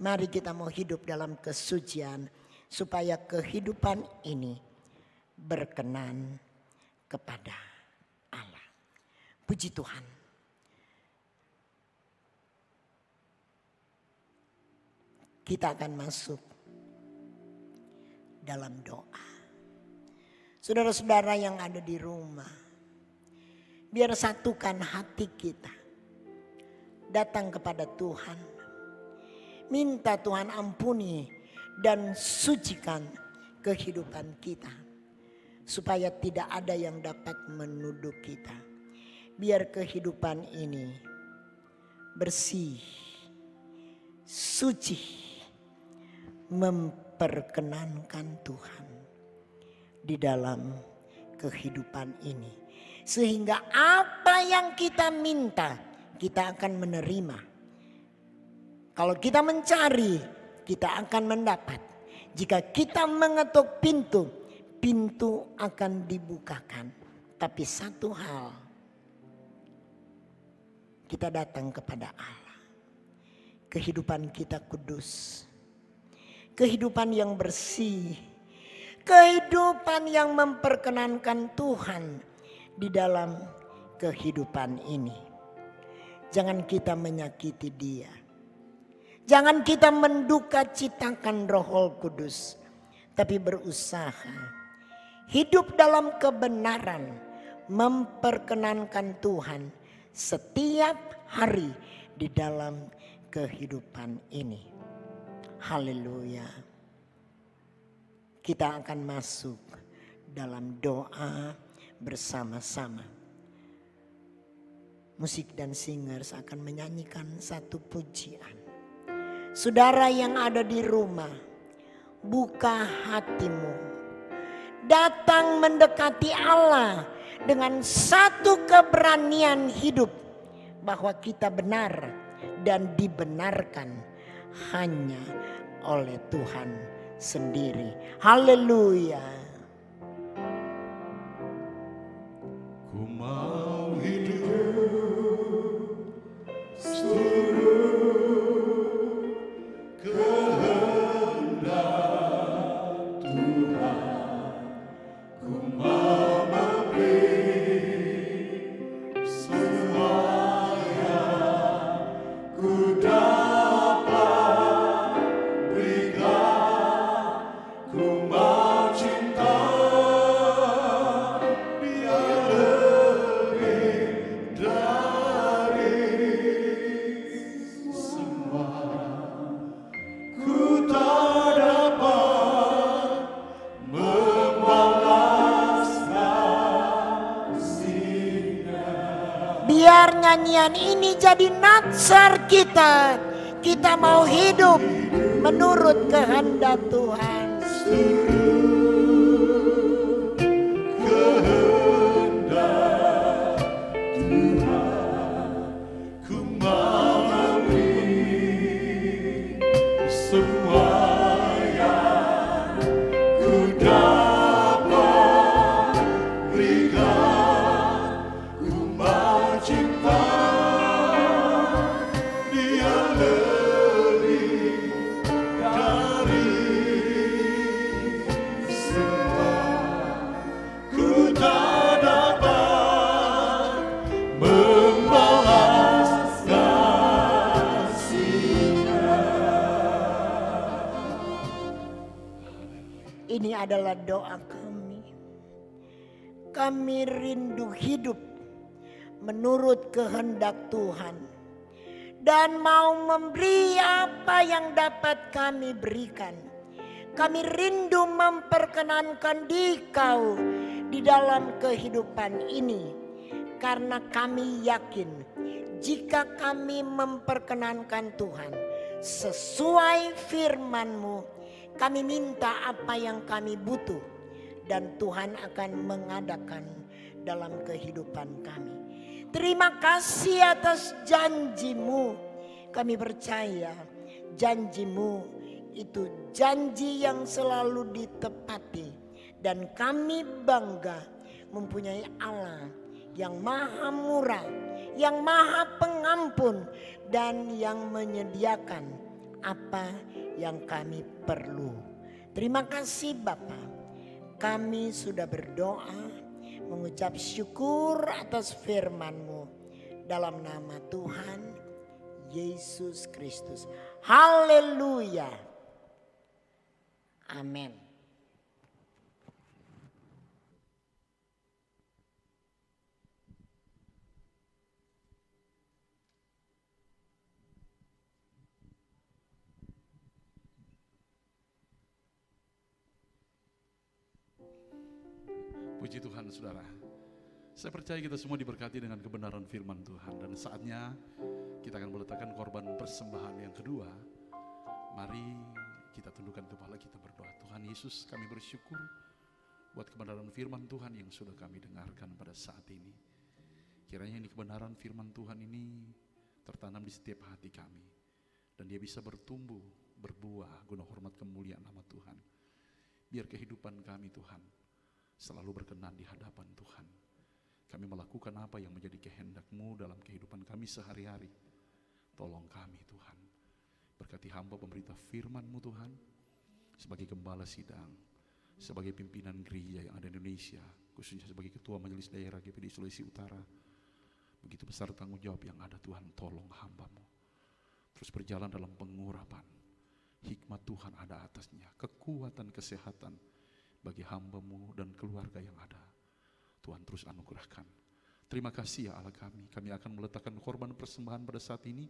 Mari kita mau hidup dalam kesucian supaya kehidupan ini berkenan kepada Allah. Puji Tuhan. Kita akan masuk dalam doa. Saudara-saudara yang ada di rumah, biar satukan hati kita. Datang kepada Tuhan. Minta Tuhan ampuni dan sucikan kehidupan kita. Supaya tidak ada yang dapat menuduh kita. Biar kehidupan ini bersih, suci, memperkenankan Tuhan di dalam kehidupan ini. Sehingga apa yang kita minta, kita akan menerima. Kalau kita mencari, kita akan mendapat. Jika kita mengetuk pintu, pintu akan dibukakan. Tapi satu hal, kita datang kepada Allah. Kehidupan kita kudus, kehidupan yang bersih, kehidupan yang memperkenankan Tuhan di dalam kehidupan ini. Jangan kita menyakiti Dia. Jangan kita menduka citakan Roh Kudus, tapi berusaha hidup dalam kebenaran, memperkenankan Tuhan setiap hari di dalam kehidupan ini. Haleluya. Kita akan masuk dalam doa bersama-sama. Musik dan singers akan menyanyikan satu pujian. Saudara yang ada di rumah, buka hatimu. Datang mendekati Allah dengan satu keberanian hidup bahwa kita benar dan dibenarkan hanya oleh Tuhan sendiri. Haleluya. Ku mau hidup seluruh kehendak Tuhan. Ku mau memberi semua yang ku dapat berikan. Ku mau cinta Dia lebih dari semua. Ku tak dapat membalas kasih-Nya. Biar nyanyian ini jadi natsar kita. Kita mau hidup menurut kehendak Tuhan. Kehendak Tuhan, ku mau memberi semua yang ku dapat berikan. Ku mau cinta Dia lebih dari semua. Ku tak dapat membalas kasih-Nya. Ini adalah doa kami. Kami rindu hidup menurut kehendak Tuhan. Dan mau memberi apa yang dapat kami berikan. Kami rindu memperkenankan Dikau di dalam kehidupan ini. Karena kami yakin jika kami memperkenankan Tuhan sesuai firman-Mu, kami minta apa yang kami butuh dan Tuhan akan mengadakan dalam kehidupan kami. Terima kasih atas janji-Mu. Kami percaya janji-Mu itu janji yang selalu ditepati. Dan kami bangga mempunyai Allah yang maha murah, yang maha pengampun, dan yang menyediakan apa yang kami perlu. Terima kasih Bapa. Kami sudah berdoa, mengucap syukur atas firman-Mu dalam nama Tuhan Yesus Kristus. Haleluya. Amin. Puji Tuhan saudara. Saya percaya kita semua diberkati dengan kebenaran firman Tuhan. Dan saatnya kita akan meletakkan korban persembahan yang kedua. Mari kita tundukkan kepala, kita berdoa. Tuhan Yesus, kami bersyukur buat kebenaran firman Tuhan yang sudah kami dengarkan pada saat ini. Kiranya ini kebenaran firman Tuhan ini tertanam di setiap hati kami. Dan dia bisa bertumbuh, berbuah guna hormat kemuliaan nama Tuhan. Biar kehidupan kami Tuhan selalu berkenan di hadapan Tuhan. Kami melakukan apa yang menjadi kehendak-Mu dalam kehidupan kami sehari-hari. Tolong kami Tuhan. Berkati hamba pemberita firman-Mu Tuhan, sebagai gembala sidang, sebagai pimpinan gereja yang ada di Indonesia, khususnya sebagai ketua majelis daerah GPD Sulawesi Utara. Begitu besar tanggung jawab yang ada Tuhan, tolong hamba-Mu terus berjalan dalam pengurapan. Hikmat Tuhan ada atasnya, kekuatan, kesehatan bagi hamba-Mu dan keluarga yang ada. Tuhan terus anugerahkan. Terima kasih ya Allah kami. Kami akan meletakkan korban persembahan pada saat ini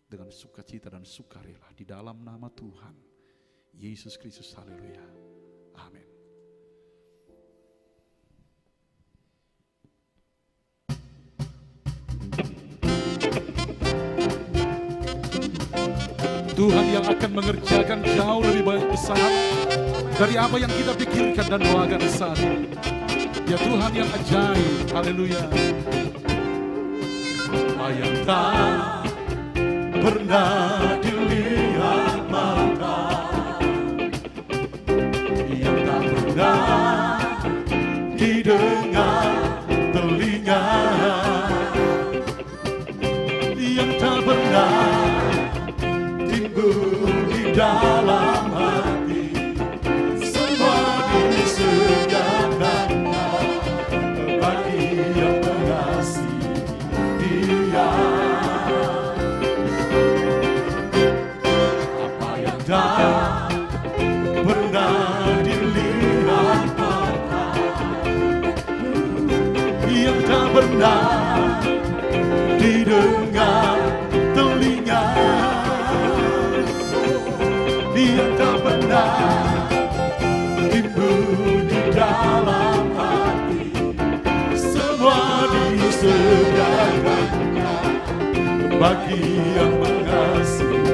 dengan sukacita dan sukarela di dalam nama Tuhan Yesus Kristus. Haleluya. Amin. Tuhan yang akan mengerjakan jauh lebih banyak besar dari apa yang kita pikirkan dan doakan saat ini. Ya Tuhan yang ajaib, haleluya. Yang tak pernah dilihat mata, yang tak pernah didengar telinga, yang tak pernah timbul di dalam hati, semua disediakannya bagi yang mengasihi Dia. Apa yang tak pernah dilihat mata, yang tak pernah didengar telinga, yang tak pernah timbul di dalam hati, semua disediakannya bagi yang mengasihi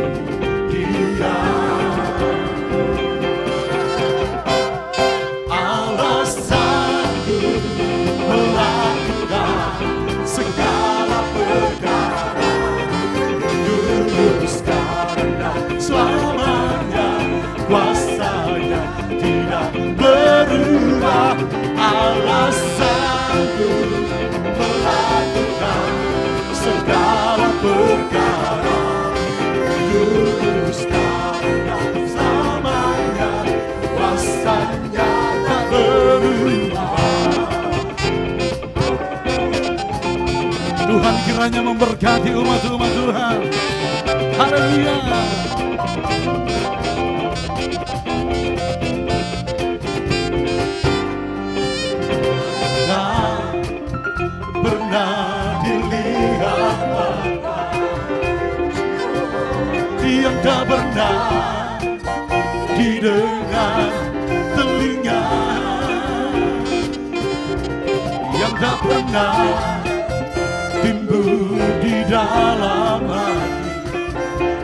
Dia. Alasanku melakukan segala perkara, dulu, sekarang, dan selamanya, kuasanya tidak berubah. Alasanku melakukan segala perkara, dulu, sekarang, dan selamanya, kuasanya tak berubah. Tuhan kiranya memberkati umat-umat Tuhan. Haleluya. Tak pernah dilihat mata, yang tak pernah didengar telinga, yang tak pernah timbul di dalam hati,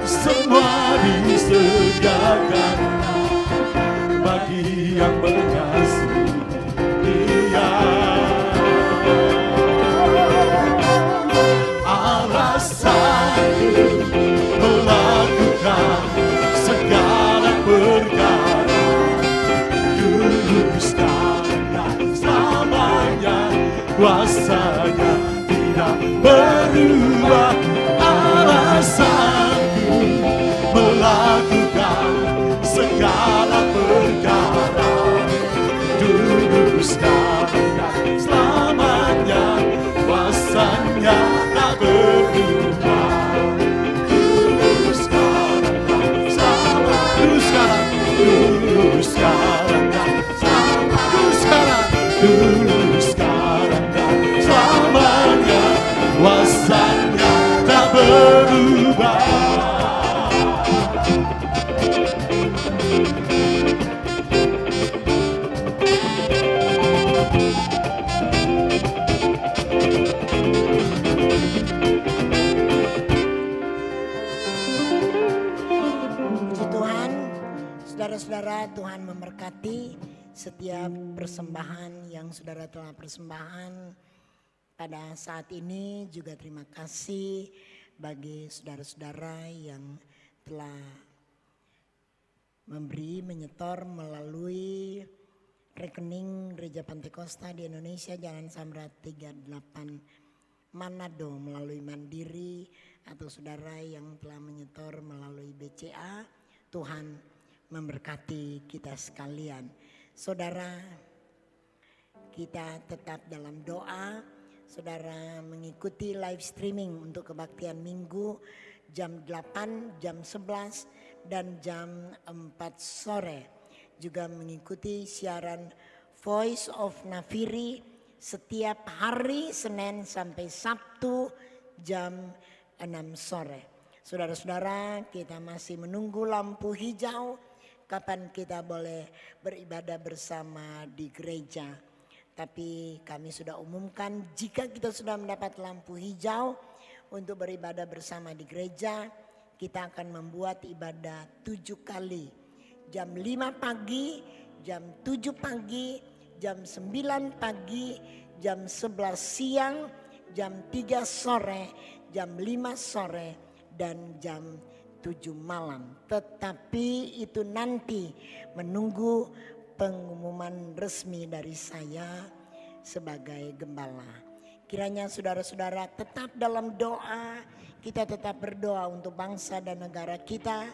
semua disediakan bagi yang mengasihi Dia. Alasanku melakukan segala perkara, dulu, sekarang, dan selamanya, kuasanya tidak berubah. Alasanku melakukan segala perkara, dulu, sekarang, dan selamanya, kuasanya tak berubah. Dulu, sekarang, dan selamanya, dulu, sekarang, dulu, sekarang, dan selamanya, dulu, sekarang, dulu, sekarang, dan selamanya, kuasanya tak berubah. Puji Tuhan, saudara-saudara, Tuhan memberkati setiap persembahan yang saudara telah persembahkan pada saat ini. Juga terima kasih bagi saudara-saudara yang telah memberi, menyetor melalui rekening Gereja Pantekosta di Indonesia Jalan Samrat 38 Manado melalui Mandiri, atau saudara yang telah menyetor melalui BCA. Tuhan memberkati kita sekalian. Saudara, kita tetap dalam doa. Saudara mengikuti live streaming untuk kebaktian Minggu jam 8, jam 11, dan jam 4 sore. Juga mengikuti siaran Voice of Nafiri setiap hari Senin sampai Sabtu jam 6 sore. Saudara-saudara, kita masih menunggu lampu hijau kapan kita boleh beribadah bersama di gereja. Tapi kami sudah umumkan jika kita sudah mendapat lampu hijau untuk beribadah bersama di gereja, kita akan membuat ibadah 7 kali. Jam 5 pagi, jam 7 pagi, jam 9 pagi, jam 11 siang, jam 3 sore, jam 5 sore, dan jam 7 malam. Tetapi itu nanti menunggu pengumuman resmi dari saya sebagai gembala. Kiranya saudara-saudara tetap dalam doa. Kita tetap berdoa untuk bangsa dan negara kita,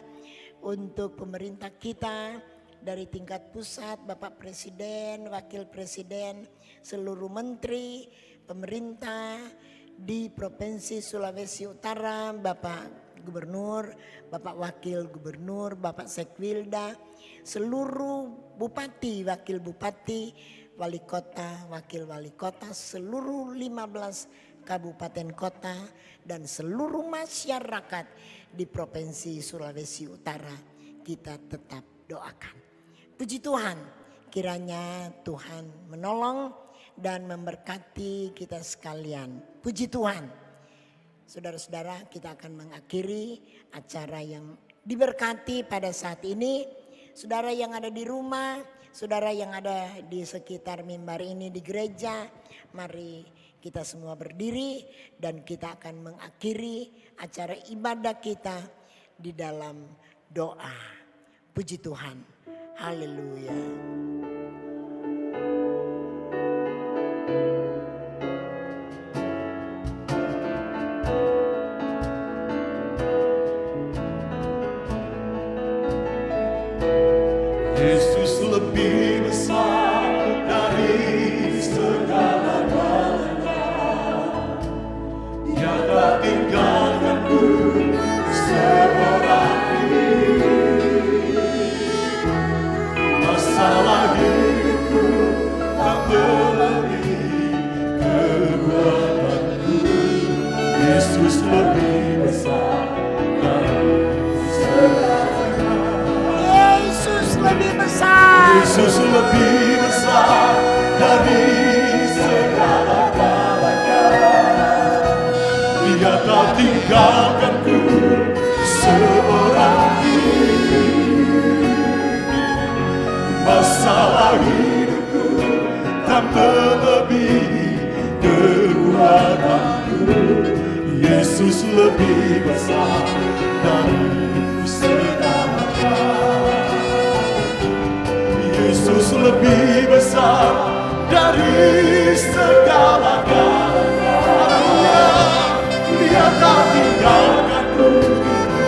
untuk pemerintah kita, dari tingkat pusat, Bapak Presiden, Wakil Presiden, seluruh menteri, pemerintah di Provinsi Sulawesi Utara, Bapak Gubernur, Bapak Wakil Gubernur, Bapak Sekwilda, seluruh bupati, wakil bupati, wali kota, wakil wali kota, seluruh 15 kabupaten kota, dan seluruh masyarakat di Provinsi Sulawesi Utara, kita tetap doakan. Puji Tuhan, kiranya Tuhan menolong dan memberkati kita sekalian. Puji Tuhan. Saudara-saudara, kita akan mengakhiri acara yang diberkati pada saat ini. Saudara yang ada di rumah, saudara yang ada di sekitar mimbar ini di gereja, mari kita semua berdiri dan kita akan mengakhiri acara ibadah kita di dalam doa. Puji Tuhan. Haleluya. Yesus lebih besar dari segala-galanya. Dia tak tinggalkanku seorang diri. Masalah hidupku tak melebihi kekuatanku. Yesus lebih besar dari Lebih besar. Yesus lebih besar dari segala-galanya. Dia tak tinggalkanku seorang diri. Masalah hidupku tak melebihi kekuatanku. Yesus lebih besar dari segala-galanya. Yesus lebih besar dari segala-galanya. Dia tak tinggalkanku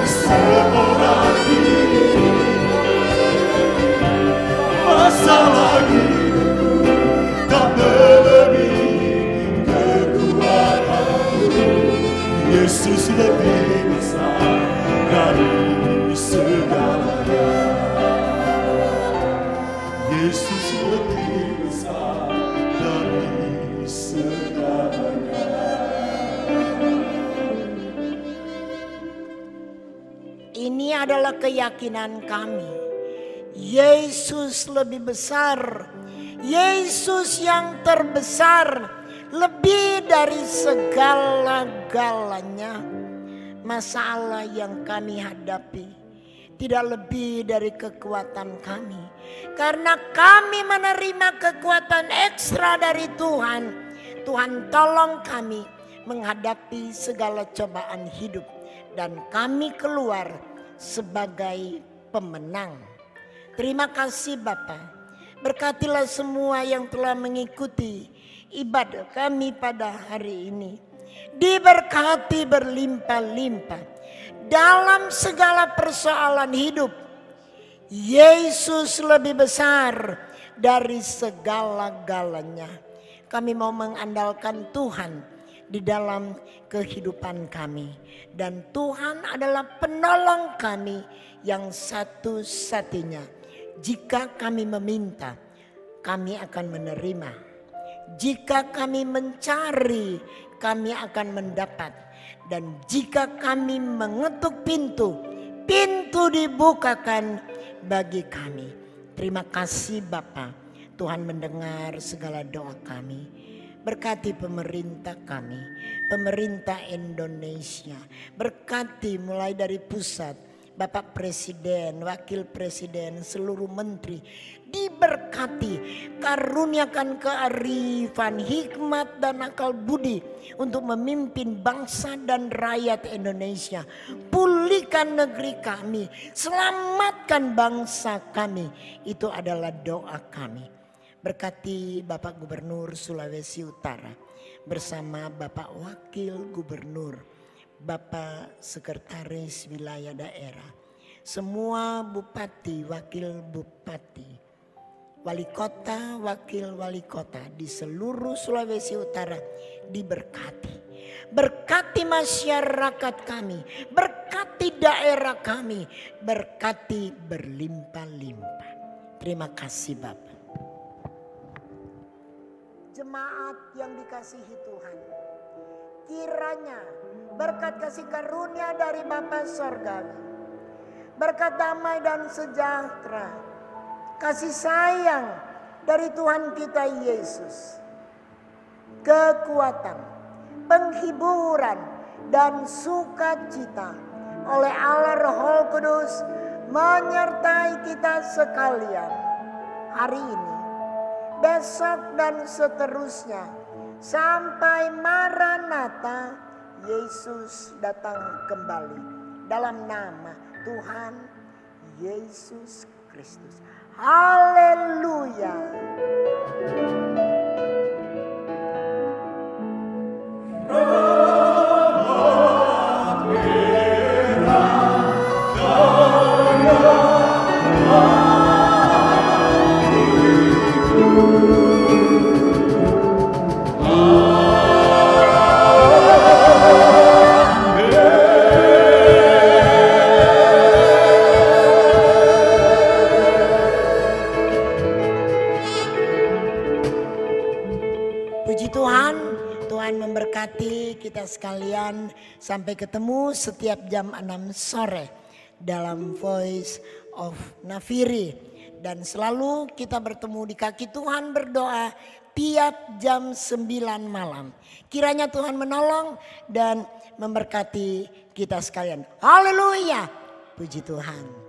seorang diri. Masalah hidupku tak melebihi kekuatanku. Yesus lebih besar dari segala-galanya. Yesus lebih besar dari segalanya. Ini adalah keyakinan kami. Yesus lebih besar. Yesus yang terbesar, lebih dari segala-galanya. Masalah yang kami hadapi tidak lebih dari kekuatan kami. Karena kami menerima kekuatan ekstra dari Tuhan. Tuhan tolong kami menghadapi segala cobaan hidup. Dan kami keluar sebagai pemenang. Terima kasih Bapa. Berkatilah semua yang telah mengikuti ibadah kami pada hari ini. Diberkati berlimpah-limpah dalam segala persoalan hidup. Yesus lebih besar dari segala-galanya. Kami mau mengandalkan Tuhan di dalam kehidupan kami. Dan Tuhan adalah penolong kami yang satu-satunya. Jika kami meminta, kami akan menerima. Jika kami mencari, kami akan mendapat. Dan jika kami mengetuk pintu, pintu dibukakan bagi kami. Terima kasih Bapa. Tuhan mendengar segala doa kami. Berkati pemerintah kami, pemerintah Indonesia. Berkati mulai dari pusat, Bapak Presiden, Wakil Presiden, seluruh menteri. Diberkati, karuniakan kearifan, hikmat dan akal budi untuk memimpin bangsa dan rakyat Indonesia. Pulihkan negeri kami, selamatkan bangsa kami. Itu adalah doa kami. Berkati Bapak Gubernur Sulawesi Utara bersama Bapak Wakil Gubernur, Bapak Sekretaris Wilayah Daerah, semua bupati, wakil bupati, wali kota, wakil wali kota di seluruh Sulawesi Utara diberkati. Berkati masyarakat kami, berkati daerah kami, berkati berlimpah-limpah. Terima kasih Bapak. Jemaat yang dikasihi Tuhan, kiranya berkat kasih karunia dari Bapa Sorgawi, berkat damai dan sejahtera, kasih sayang dari Tuhan kita Yesus, kekuatan, penghiburan dan sukacita oleh Allah Roh Kudus menyertai kita sekalian hari ini, besok dan seterusnya sampai Maranatha Yesus datang kembali, dalam nama Tuhan Yesus Kristus. Haleluya. Kita sekalian, sampai ketemu setiap jam 6 sore dalam Voice of Nafiri. Dan selalu kita bertemu di kaki Tuhan berdoa tiap jam 9 malam. Kiranya Tuhan menolong dan memberkati kita sekalian. Haleluya, puji Tuhan.